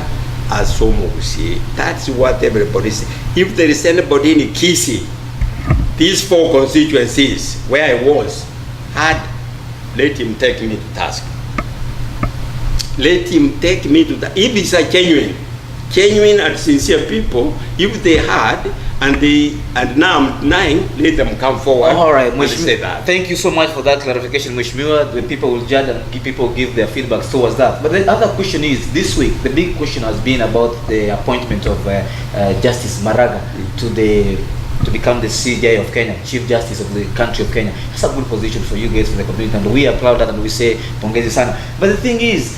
as Somogusi. That's what everybody said. If there is anybody in Kisi, these 4 constituencies where I was, let him take me to task. Let him take me to that. If it's a genuine and sincere people, if they had, and now I'm denying, let them come forward. All right, say that. Thank you so much for that clarification, Mheshimiwa. The people will judge and people give their feedback towards that. But the other question is, this week, the big question has been about the appointment of Justice Maraga to become the CJI of Kenya, Chief Justice of the country of Kenya. That's a good position for you guys, for the community, and we applaud that and we say, pongezi sana. But the thing is,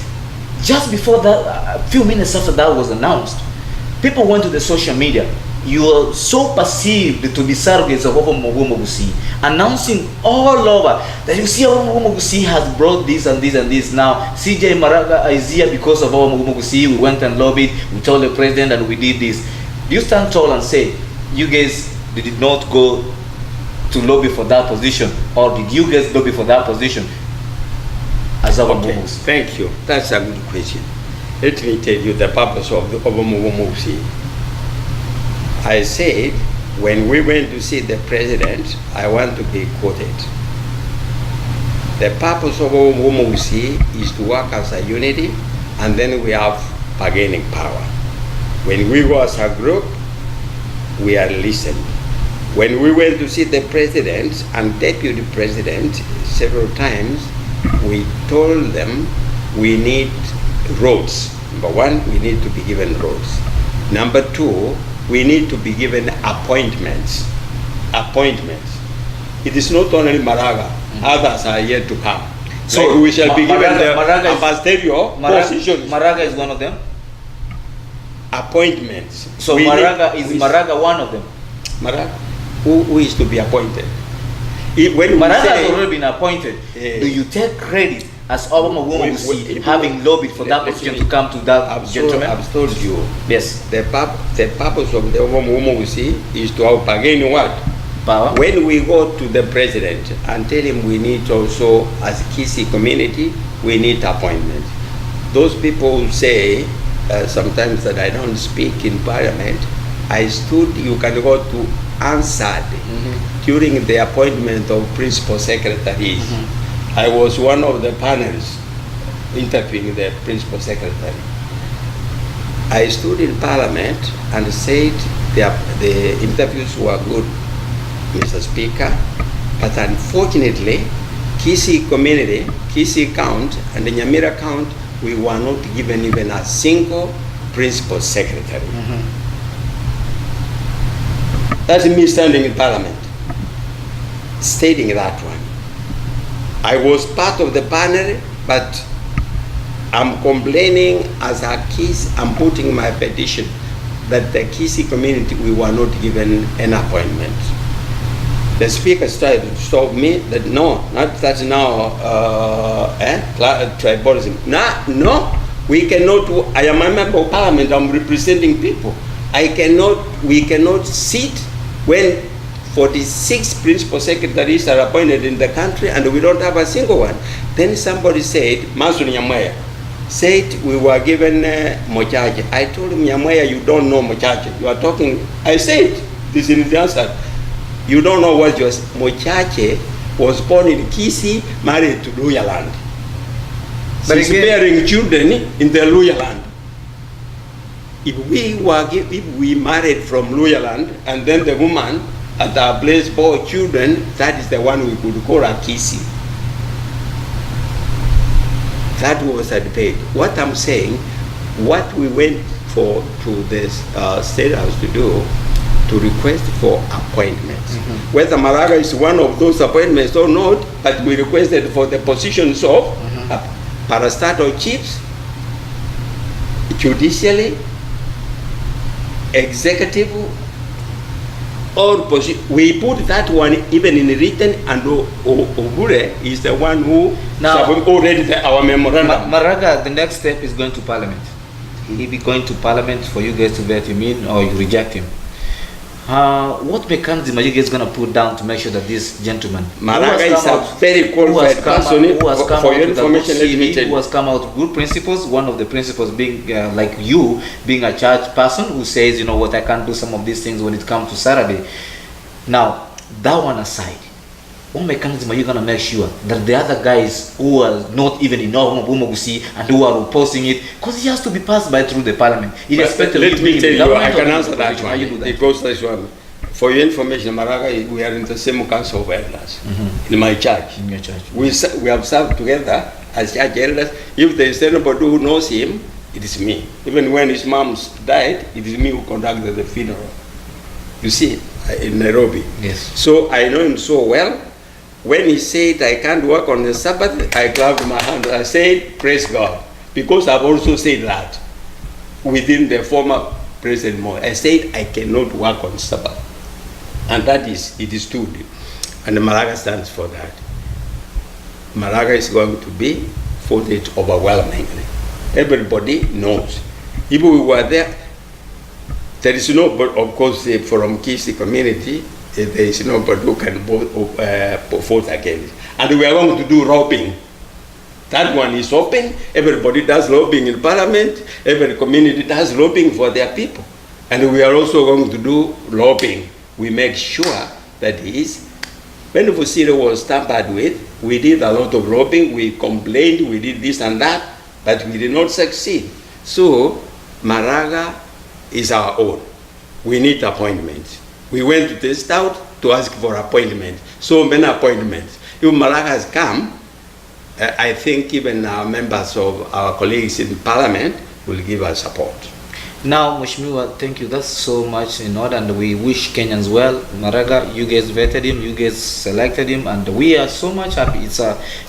just before that, a few minutes after that was announced, people went to the social media. You are so perceived to be surrogates of Obama Womagusi, announcing all over that you see Obama Womagusi has brought this and this and this. Now CJ Maraga is here because of Obama Womagusi. We went and lobbied, we told the president, and we did this. Do you stand tall and say you guys did not go to lobby for that position, or did you guys lobby for that position as Obama Womagusi? Thank you. That's a good question. Let me tell you the purpose of the Obama Womagusi. I said, when we went to see the president, I want to be quoted. The purpose of Womagusi is to work as a unity, and then we have bargaining power. When we go as a group, we are listened. When we went to see the president and deputy president several times, we told them we need roads. Number one, we need to be given roads. Number two, we need to be given appointments. Appointments. It is not only Maraga, others are yet to come. So like we shall be given the ambassadorial positions. Maraga is one of them? Appointments. So Maraga one of them? Maraga? Who is to be appointed? Maraga has already been appointed. Do you take credit as Obama Womagusi having lobbied for that position to come to that gentleman? I've told you. Yes. The purpose of the Obama Womagusi is to have bargaining what? Power. When we go to the president and tell him we need also, as Kisii community, we need appointments. Those people who say sometimes that I don't speak in parliament, I stood, you can go to answered during the appointment of principal secretaries. I was one of the panels interviewing the principal secretary. I stood in parliament and said the interviews were good, Mr. Speaker, but unfortunately, Kisii community, Kisii count and the Nyamira count, we were not given even a single principal secretary. That's me standing in parliament, stating that one. I was part of the panel, but I'm complaining as a Kisii, I'm putting my petition that the Kisii community, we were not given an appointment. The speaker tried to stop me that no, not that now, tribalism. No, we cannot, I am a member of parliament, I'm representing people. We cannot sit when 46 principal secretaries are appointed in the country and we don't have a single one. Then somebody said, Masu Nyamweya, said we were given Mochache. I told him, Nyamweya, you don't know Mochache. You are talking, I said, this is the answer. You don't know what yours. Mochache was born in Kisii, married to Luya land. But he's bearing children in the Luya land. If we married from Luya land and then the woman at our place bore children, that is the one we could call a Kisii. That was a debate. What I'm saying, what we went for to the State House to do, to request for appointments. Whether Maraga is one of those appointments or not, but we requested for the positions of parastatal chiefs, judicially, executive, or we put that one even in written, and Ogure is the one who now already our memorandum. Maraga, the next step is going to parliament. He'll be going to parliament for you guys to vet him in, or you reject him. What mechanism are you guys going to put down to make sure that this gentleman, Maraga is a very qualified person, for your information, who has come out with good principles, one of the principles being like you being a church person who says, you know what, I can't do some of these things when it comes to Saturday. Now, that one aside, what mechanism are you going to make sure that the other guys who are not even in Womagusi and who are opposing it, because he has to be passed by through the parliament. Let me tell you, I can answer that one. It goes this one. For your information, Maraga, we are in the same council of elders in my church. In your church. We have served together as church elders. If there is anybody who knows him, it is me. Even when his mom died, it is me who conducted the funeral. You see, in Nairobi. Yes. So I know him so well. When he said, I can't work on the Sabbath, I clapped my hands. I said, praise God. Because I've also said that within the former President Moi. I said I cannot work on Sabbath. And that is, it is stood. And Maraga stands for that. Maraga is going to be voted overwhelmingly. Everybody knows. If we were there, there is no, but of course, from Kisi community, there is nobody who can vote against. And we are going to do lobbying. That one is open. Everybody does lobbying in Parliament. Every community does lobbying for their people. And we are also going to do lobbying. We make sure that when Fusile was tampered with, we did a lot of lobbying. We complained, we did this and that, but we did not succeed. So Maraga is our own. We need appointments. We went to test out to ask for appointment. So many appointments. If Maraga has come, I think even our members of our colleagues in Parliament will give us support. Now, Mheshimiwa, thank you. That's so much in order, and we wish Kenyans well. Maraga, you guys vetted him, you guys selected him, and we are so much happy. It's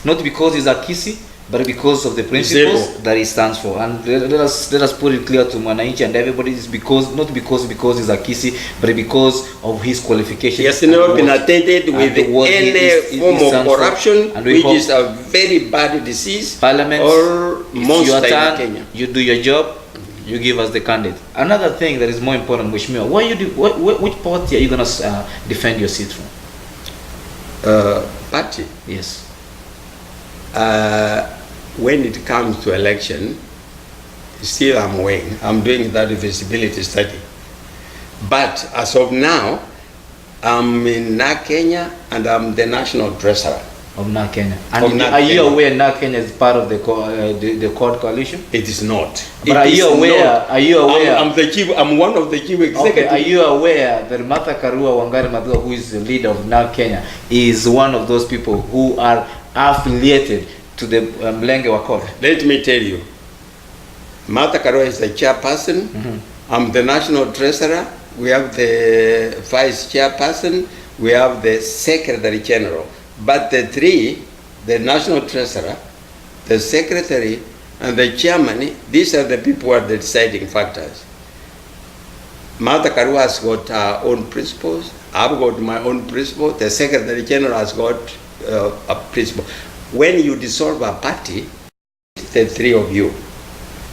not because he's a Kisi, but because of the principles that he stands for. And let us put it clear to Mwananchi and everybody, is not because he's a Kisi, but because of his qualifications. He has never been attended with any form of corruption, which is a very bad disease. Parliament, or monster your turn, in Kenya. You do your job, you give us the candidate. Another thing that is more important, Mheshimiwa, which party are you going to defend your seat from? Party? Yes. When it comes to election, still I'm weighing. I'm doing that visibility study. But as of now, I'm in NARC Kenya and I'm the national treasurer. Of NARC Kenya. And are you aware NARC Kenya is part of the CORD coalition? It is not. But are you aware? I'm one of the chief executives. Okay, are you aware that Martha Karua Wangari Maathai, who is the leader of NARC Kenya, is one of those people who are affiliated to the Mlenge wa CORD? Let me tell you, Martha Karua is the chairperson. I'm the national treasurer. We have the vice chairperson. We have the secretary general. But the three, the national treasurer, the secretary, and the chairman, these are the people who are the deciding factors. Martha Karua has got her own principles. I've got my own principle. The secretary general has got a principle. When you dissolve a party, the three of you,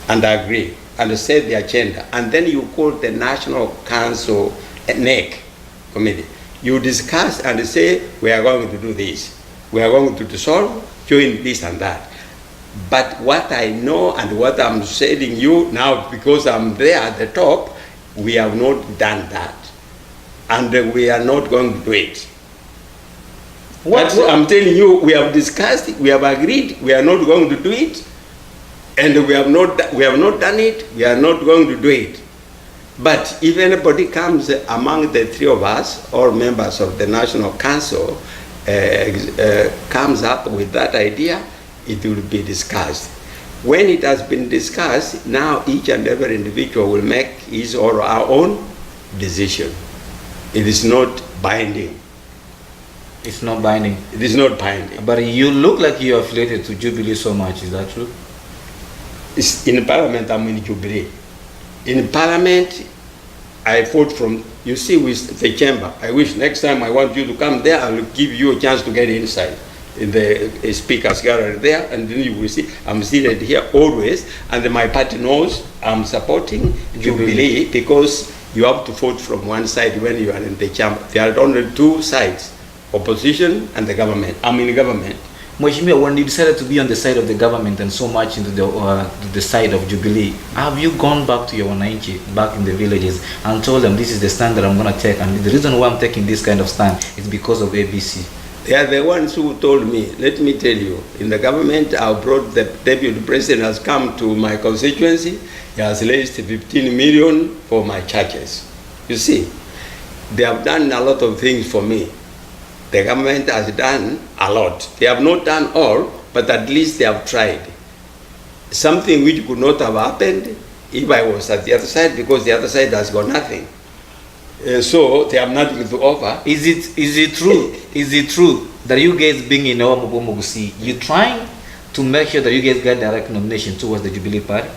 and agree, and set the agenda, and then you call the National Council NEC committee. You discuss and say, we are going to do this. We are going to dissolve, join this and that. But what I know and what I'm saying you now, because I'm there at the top, we have not done that. And we are not going to do it. I'm telling you, we have discussed it, we have agreed, we are not going to do it, and we have not done it, we are not going to do it. But if anybody comes among the three of us, or members of the National Council, comes up with that idea, it will be discussed. When it has been discussed, now each and every individual will make his or our own decision. It is not binding. It's not binding. It is not binding. But you look like you are affiliated to Jubilee so much. Is that true? It's in Parliament, I'm in Jubilee. In Parliament, I vote from, you see, with the chamber. I wish next time I want you to come there, I will give you a chance to get inside in the speaker's gallery there, and then you will see I'm seated here always, and my party knows I'm supporting Jubilee because you have to vote from one side when you are in the chamber. There are only two sides, opposition and the government. I'm in government. Mheshimiwa, when you decided to be on the side of the government and so much into the side of Jubilee, have you gone back to your Wananchi, back in the villages, and told them this is the stand that I'm going to take, and the reason why I'm taking this kind of stand is because of ABC? They are the ones who told me. Let me tell you, in the government, I brought the deputy president has come to my constituency. He has raised 15 million for my churches. You see, they have done a lot of things for me. The government has done a lot. They have not done all, but at least they have tried. Something which could not have happened if I was at the other side, because the other side has got nothing. So they have nothing to offer. Is it true? Is it true that you guys being in Owamugusi, you trying to make sure that you guys get direct nomination towards the Jubilee Party?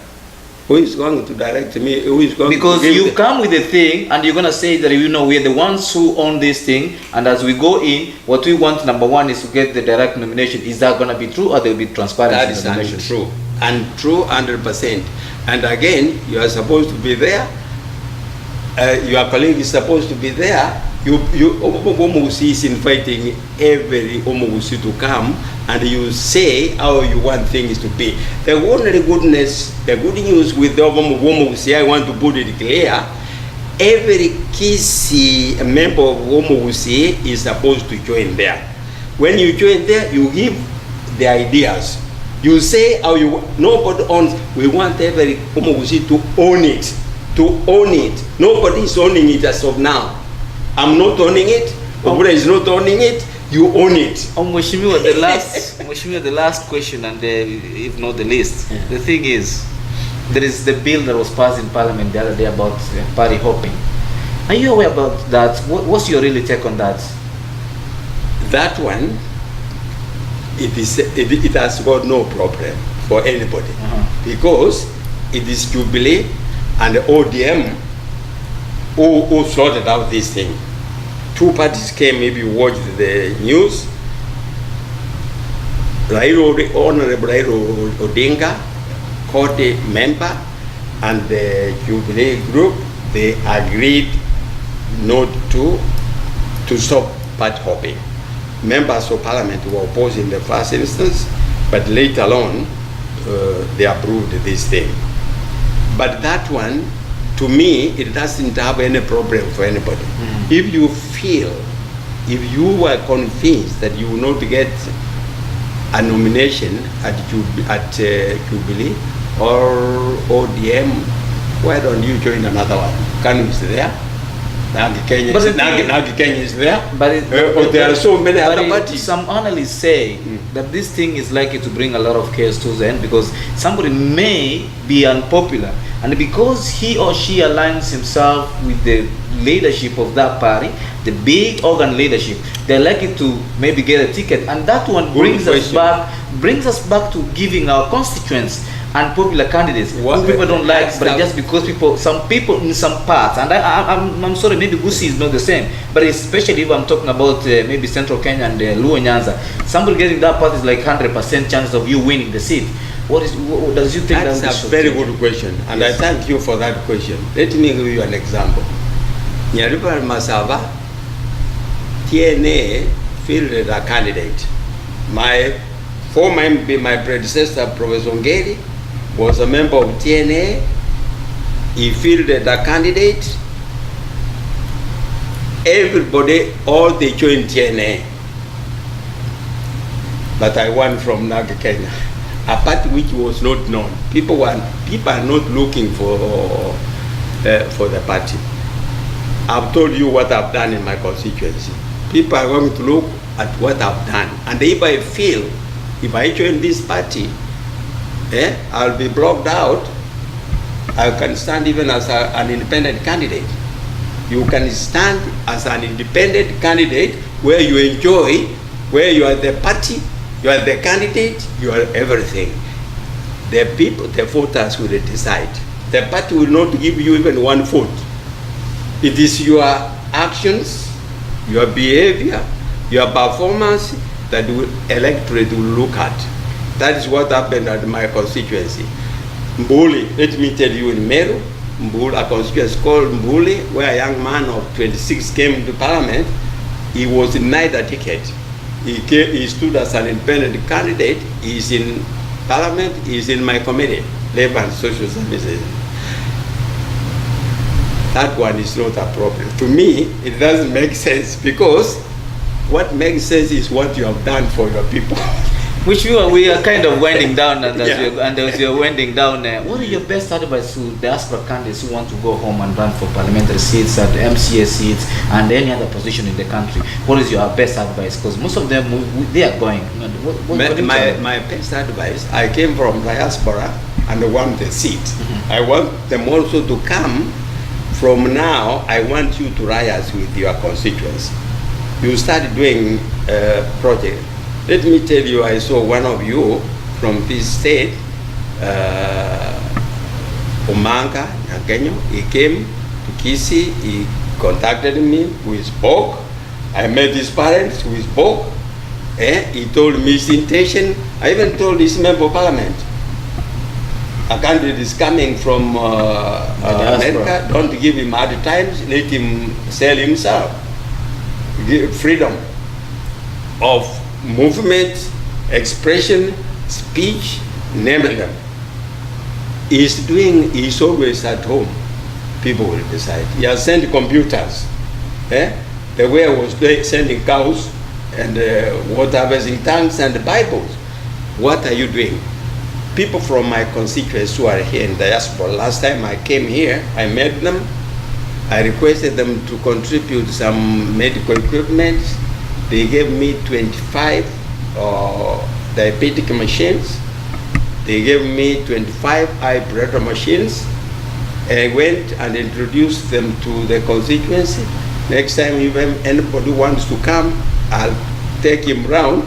Who is going to direct me? Who is going because to give you come with a thing and you're gonna say that we're the ones who own this thing, and as we go in, what we want number one is to get the direct nomination. Is that gonna be true, or there will be transparency? That is untrue. Untrue 100%. And again, you are supposed to be there. Your colleague is supposed to be there. Omogusi is inviting every Omogusi to come, and you say how you want things to be. The only goodness, the good news with the Omogusi, I want to put it clear, every Kisi member of Omogusi is supposed to join there. When you join there, you give the ideas. You say how you, nobody owns, we want every Omogusi to own it. To own it. Nobody is owning it as of now. I'm not owning it. Obura is not owning it. You own it. Mheshimiwa, the last question, and if not the least, the thing is, there is the bill that was passed in Parliament the other day about party hopping. Are you aware about that? What's your really take on that? That one, it has got no problem for anybody, because it is Jubilee and the ODM who sorted out this thing. Two parties came, maybe you watched the news. Honorable Raila Odinga, court member, and the Jubilee group, they agreed not to stop party hopping. Members of Parliament were opposed in the first instance, but later on, they approved this thing. But that one, to me, it doesn't have any problem for anybody. If you feel, if you are convinced that you will not get a nomination at Jubilee or ODM, why don't you join another one? KANU is there. Nagi Kenya is there. But there are so many other parties. Some analysts say that this thing is likely to bring a lot of chaos to the end, because somebody may be unpopular, and because he or she aligns himself with the leadership of that party, the big organ leadership, they're likely to maybe get a ticket, and that one brings us back to giving our constituents unpopular candidates who people don't like, but just because some people in some parts, and I'm sorry, maybe Gusii is not the same, but especially if I'm talking about maybe Central Kenya and Luo Nyanza, somebody getting that part is like 100% chance of you winning the seat. What does you think? That's a very good question, and yes. I thank you for that question. Let me give you an example. Nyaribari Masaba, TNA fielded a candidate. My predecessor, Professor Ngeri, was a member of TNA. He fielded a candidate. Everybody, all they joined TNA. But I won from Nagi Kenya, a party which was not known. People are not looking for the party. I've told you what I've done in my constituency. People are going to look at what I've done, and if I feel, if I join this party, I'll be blocked out. I can stand even as an independent candidate. You can stand as an independent candidate where you enjoy, where you are the party, you are the candidate, you are everything. The people, the voters will decide. The party will not give you even one vote. It is your actions, your behavior, your performance that the electorate will look at. That is what happened at my constituency. Mbuli, let me tell you, in Meru, Mbuli, a constituency called Mbuli, where a young man of 26 came to Parliament, he was denied a ticket. He stood as an independent candidate. He's in Parliament, he's in my committee, Labor and Social Services. That one is not a problem. To me, it doesn't make sense, because what makes sense is what you have done for your people. Which we are kind of winding down, and as you're winding down, what are your best advice to diaspora candidates who want to go home and run for parliamentary seats and MCA seats and any other position in the country? What is your best advice? Because most of them, they are going. My best advice, I came from diaspora and I want the seat. I want them also to come. From now, I want you to liaise with your constituents. You start doing a project. Let me tell you, I saw one of you from this state, Omanga Nyangenyo. He came to Kisii, he contacted me, we spoke. I met his parents, we spoke. He told me his intention. I even told his member of parliament, a candidate is coming from America, don't give him hard times, let him sell himself. Give freedom of movement, expression, speech, name them. He's always at home. People will decide. He has sent computers. The way I was sending cows and water harvesting tanks and Bibles. What are you doing? People from my constituents who are here in diaspora, last time I came here, I met them. I requested them to contribute some medical equipment. They gave me 25 diabetic machines. They gave me 25 eye pressure machines. I went and introduced them to the constituency. Next time, if anybody wants to come, I'll take him round,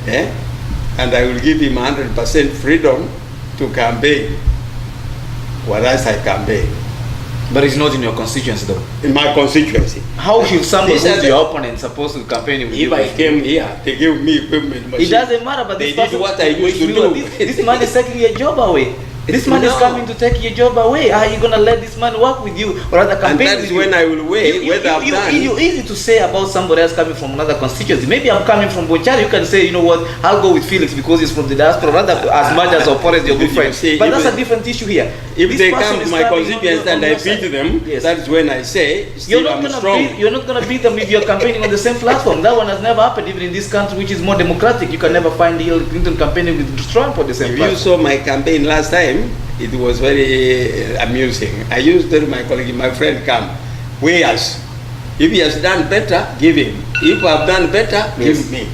and I will give him 100% freedom to campaign, whereas I campaign. But it's not in your constituency, though. In my constituency. How should somebody who's your opponent supposed to campaign with you? If I came here, they gave me equipment. It doesn't matter, but they did what I used to do. This man is taking your job away. This man is coming to take your job away. How are you going to let this man work with you or other campaign? And that is when I will weigh whether I've done. It's easy to say about somebody else coming from another constituency. Maybe I'm coming from Bonchari. You can say, you know what, I'll go with Felix because he's from the diaspora, rather as much as opponents, your good friend. But that's a different issue here. If they come to my constituency and I beat them, that's when I say, still I'm strong. You're not going to beat them if you're campaigning on the same platform. That one has never happened, even in this country, which is more democratic. You can never find Hillary Clinton campaigning with Trump on the same platform. If you saw my campaign last time, it was very amusing. I used to tell my colleague, my friend, come, weigh us. If he has done better, give him. If I've done better, give me.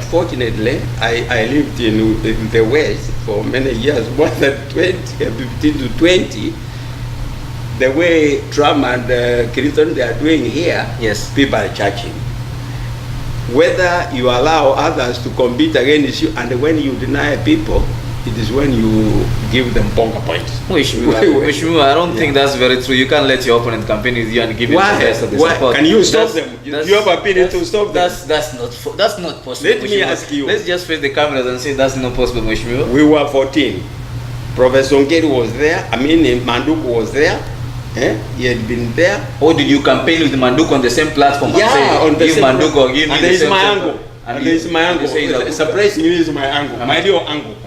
Fortunately, I lived in the West for many years, more than 15 to 20. The way Trump and Clinton they are doing here, people are judging. Whether you allow others to compete against you, and when you deny people, it is when you give them bonga points. Mheshimiwa, I don't think that's very true. You can't let your opponent campaign with you and give it to the rest of the support. Can you stop them? Do you have opinion to stop them? That's not possible. Let me ask you. Let's just face the cameras and say that's not possible, Mheshimiwa. We were 14. Professor Ngeri was there. I mean, Manduku was there. He had been there. Or did you campaign with Manduku on the same platform? Yeah, on the same platform. And there is my angle. And there is my angle. Surprisingly, is my angle. My real angle.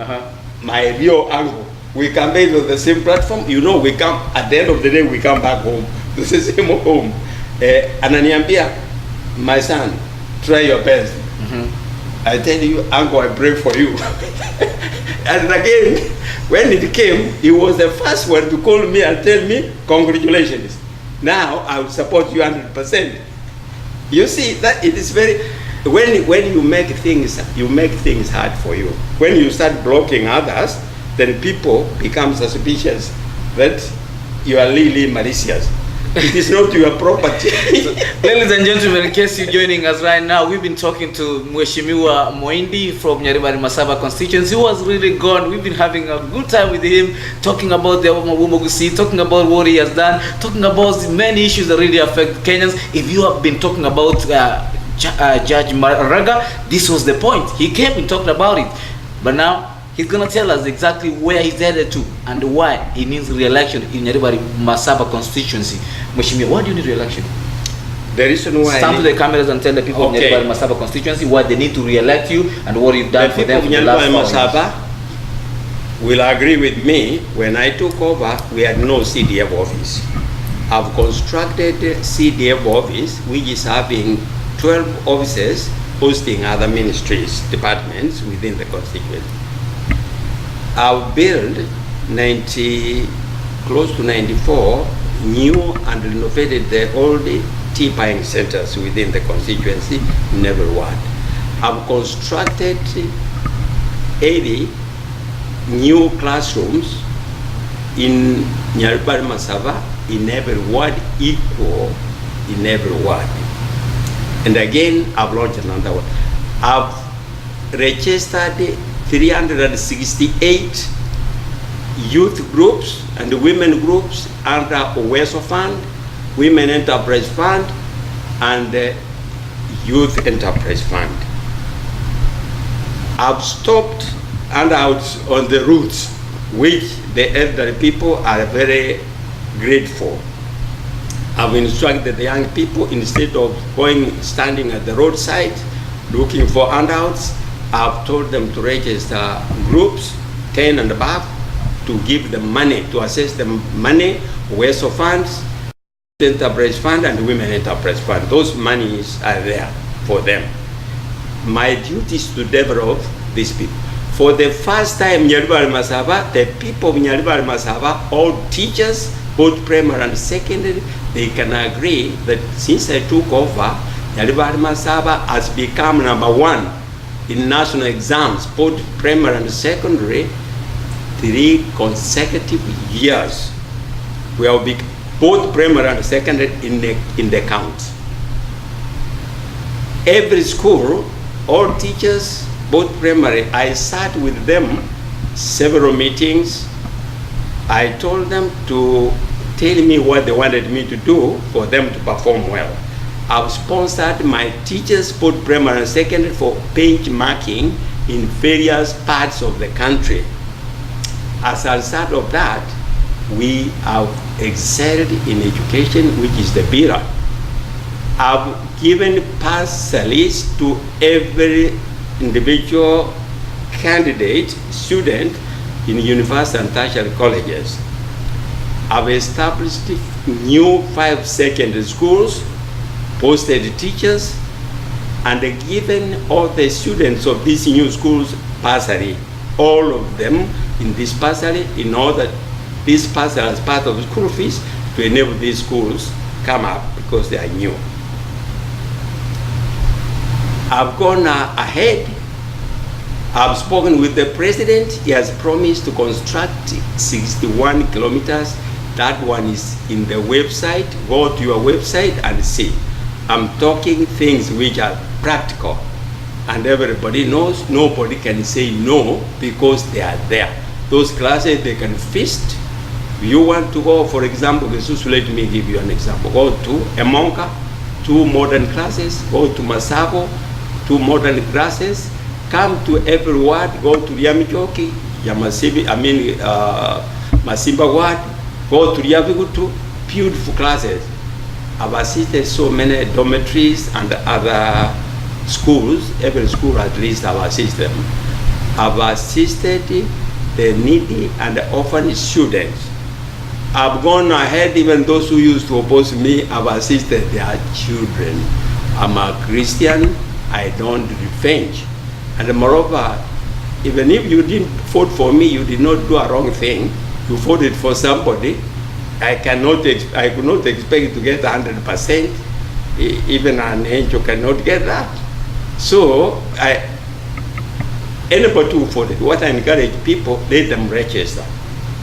My real angle. We campaign on the same platform. You know, we come at the end of the day. We come back home. This is the same home. Ananiambia, my son, try your best. I tell you, uncle, I pray for you. And again, when it came, he was the first one to call me and tell me, congratulations. Now I will support you 100%. You see that it is very. When you make things hard for you. When you start blocking others, then people become suspicious that you are really malicious. It is not your property. Ladies and gentlemen, in case you're joining us right now, we've been talking to Mheshimiwa Moindi from Nyaribari Masaba constituency, who has really gone. We've been having a good time with him, talking about the Womogusi, talking about what he has done, talking about the many issues that really affect Kenyans. If you have been talking about Judge Maraga, this was the point. He came and talked about it. But now, he's going to tell us exactly where he's headed to and why he needs re-election in Nyaribari Masaba constituency. Mheshimiwa, why do you need re-election? The reason why... Stand to the cameras and tell the people of Nyaribari Masaba constituency why they need to re-elect you and what you've done for them for the last 4 years. Masaba will agree with me. When I took over, we had no CDF office. I've constructed CDF office, which is having 12 offices hosting other ministries, departments within the constituency. I've built close to 94 new and renovated the old tea buying centers within the constituency in every ward. I've constructed 80 new classrooms in Nyaribari Masaba in every ward, equal in every ward. And again, I've launched another one. I've registered 368 youth groups and women groups under OWESO Fund, Women Enterprise Fund, and Youth Enterprise Fund. I've stopped handouts on the routes, which the elderly people are very grateful. I've instructed the young people, instead of standing at the roadside looking for handouts, I've told them to register groups 10 and above, to give them money, to assess them money, OWESO funds, Enterprise Fund and Women Enterprise Fund. Those monies are there for them. My duty is to develop these people. For the first time, Nyaribari Masaba, the people of Nyaribari Masaba, all teachers, both primary and secondary, they can agree that since I took over, Nyaribari Masaba has become #1 in national exams, both primary and secondary, 3 consecutive years. We have been both primary and secondary in the count. Every school, all teachers, both primary, I sat with them several meetings. I told them to tell me what they wanted me to do for them to perform well. I've sponsored my teachers, both primary and secondary, for benchmarking in various parts of the country. As a result of that, we have excelled in education, which is the BIRA. I've given bursaries to every individual candidate, student in university and tertiary colleges. I've established new 5 secondary schools, posted teachers, and given all the students of these new schools bursary, all of them in this bursary, in order this bursary as part of the school fees to enable these schools come up because they are new. I've gone ahead. I've spoken with the president. He has promised to construct 61 kilometers. That one is in the website. Go to your website and see. I'm talking things which are practical, and everybody knows. Nobody can say no because they are there. Those classes, they can feast. If you want to go, for example, let me give you an example. Go to Emonka, 2 modern classes. Go to Masabo, 2 modern classes. Come to every ward. Go to Yamichoki, Masimba ward. Go to Yavigutu, beautiful classes. I've assisted so many dormitories and other schools. Every school at least I've assisted them. I've assisted the needy and the orphan students. I've gone ahead, even those who used to oppose me, I've assisted their children. I'm a Christian, I don't revenge. And moreover, even if you didn't vote for me, you did not do a wrong thing, you voted for somebody, I could not expect to get 100%, even an angel cannot get that. So, anybody who voted, what I encourage people, let them register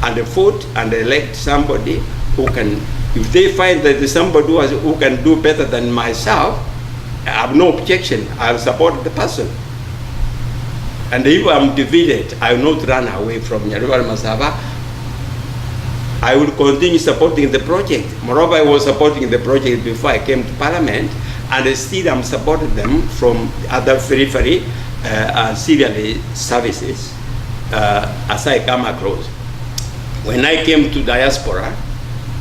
and vote and elect somebody who can, if they find that there's somebody who can do better than myself, I have no objection, I'll support the person. And if I'm defeated, I will not run away from Nyaribari Masaba. I will continue supporting the project. Moreover, I was supporting the project before I came to Parliament, and still I'm supporting them from other periphery serial services as I come across. When I came to diaspora,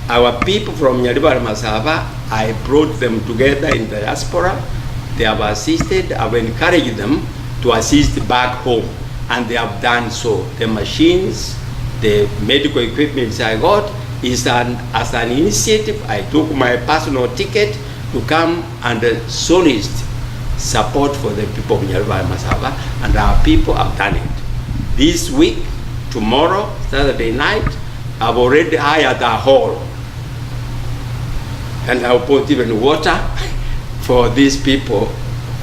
our people from Nyaribari Masaba, I brought them together in diaspora. They have assisted, I've encouraged them to assist back home, and they have done so. The machines, the medical equipment I got is as an initiative. I took my personal ticket to come and solicit support for the people of Nyaribari Masaba, and our people have done it. This week, tomorrow, Saturday night, I've already hired a hall, and I'll put even water for these people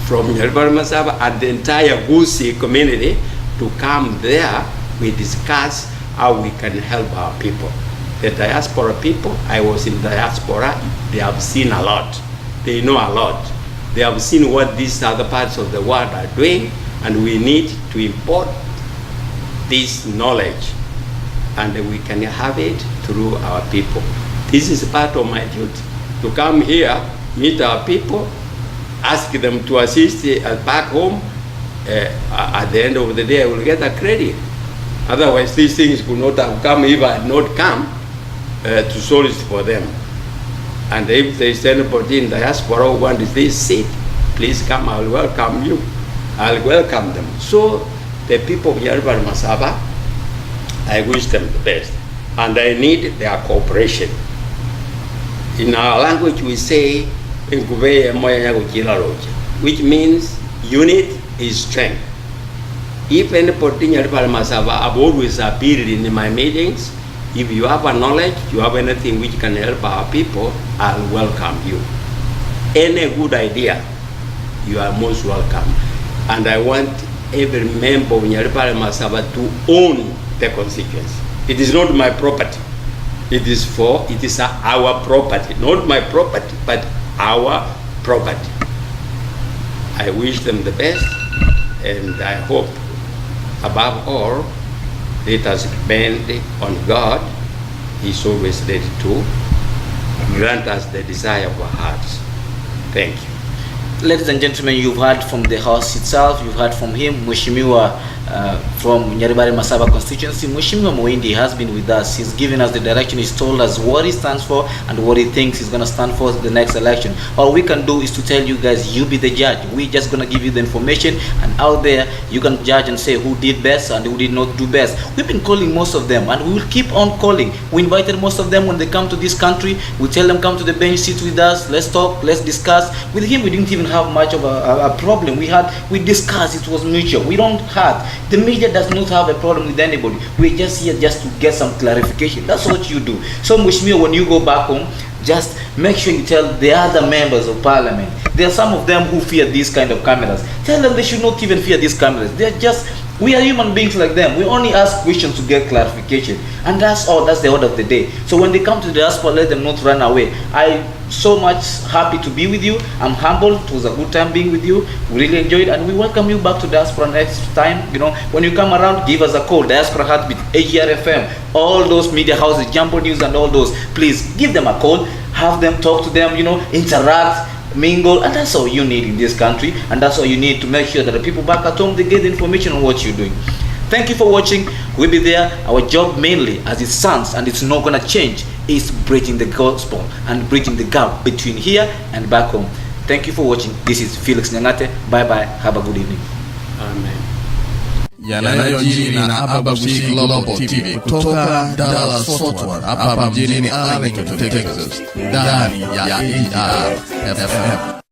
from Nyaribari Masaba and the entire Gusii community to come there. We discuss how we can help our people. The diaspora people, I was in diaspora, they have seen a lot. They know a lot. They have seen what these other parts of the world are doing, and we need to import this knowledge and we can have it through our people. This is part of my duty, to come here, meet our people, ask them to assist us back home. At the end of the day, I will get a credit. Otherwise, these things could not have come if I had not come to solicit for them. And if there is anybody in diaspora who wants this seat, please come, I will welcome you. I'll welcome them. So the people of Nyaribari Masaba, I wish them the best. And I need their cooperation. In our language we say, which means unit is strength. If anybody in Nyaribari Masaba, I've always appealed in my meetings, if you have a knowledge, you have anything which can help our people, I'll welcome you. Any good idea, you are most welcome. And I want every member of Nyaribari Masaba to own the constituency. It is not my property. It is our property. Not my property, but our property. I wish them the best, and I hope, above all, let us depend on God. He's always ready to grant us the desire of our hearts. Thank you. Ladies and gentlemen, you've heard from the house itself, you've heard from him, Mheshimiwa from Nyaribari Masaba constituency. Mheshimiwa Muindi has been with us. He's given us the direction. He's told us what he stands for and what he thinks he's going to stand for the next election. All we can do is to tell you guys, you be the judge. We're just going to give you the information, and out there you can judge and say who did best and who did not do best. We've been calling most of them, and we will keep on calling. We invited most of them when they come to this country. We tell them, come to the bench, sit with us, let's talk, let's discuss. With him, we didn't even have much of a problem. We discussed, it was mutual. We don't have, the media does not have a problem with anybody. We're just here just to get some clarification. That's what you do. So Mheshimiwa, when you go back home, just make sure you tell the other members of parliament. There are some of them who fear these kind of cameras. Tell them they should not even fear these cameras. They're just, we are human beings like them. We only ask questions to get clarification. And that's all, that's the order of the day. So when they come to the diaspora, let them not run away. I'm so much happy to be with you. I'm humbled. It was a good time being with you. We really enjoyed it, and we welcome you back to diaspora next time. You know, when you come around, give us a call. Diaspora Heartbeat, AGRFM, all those media houses, Jumbo News and all those, please give them a call. Have them, talk to them, you know, interact, mingle, and that's all you need in this country, and that's all you need to make sure that the people back at home, they get the information on what you're doing. Thank you for watching. We'll be there. Our job mainly, as it stands, and it's not going to change, is bridging the gospel and bridging the gap between here and back home. Thank you for watching. This is Felix Nyangate. Bye bye. Have a good evening. Amen. Yanayojiri na hapa Bagushi Global TV kutoka Dallas Fort Worth hapa mjini Arlington, Texas, ndani ya AR FM.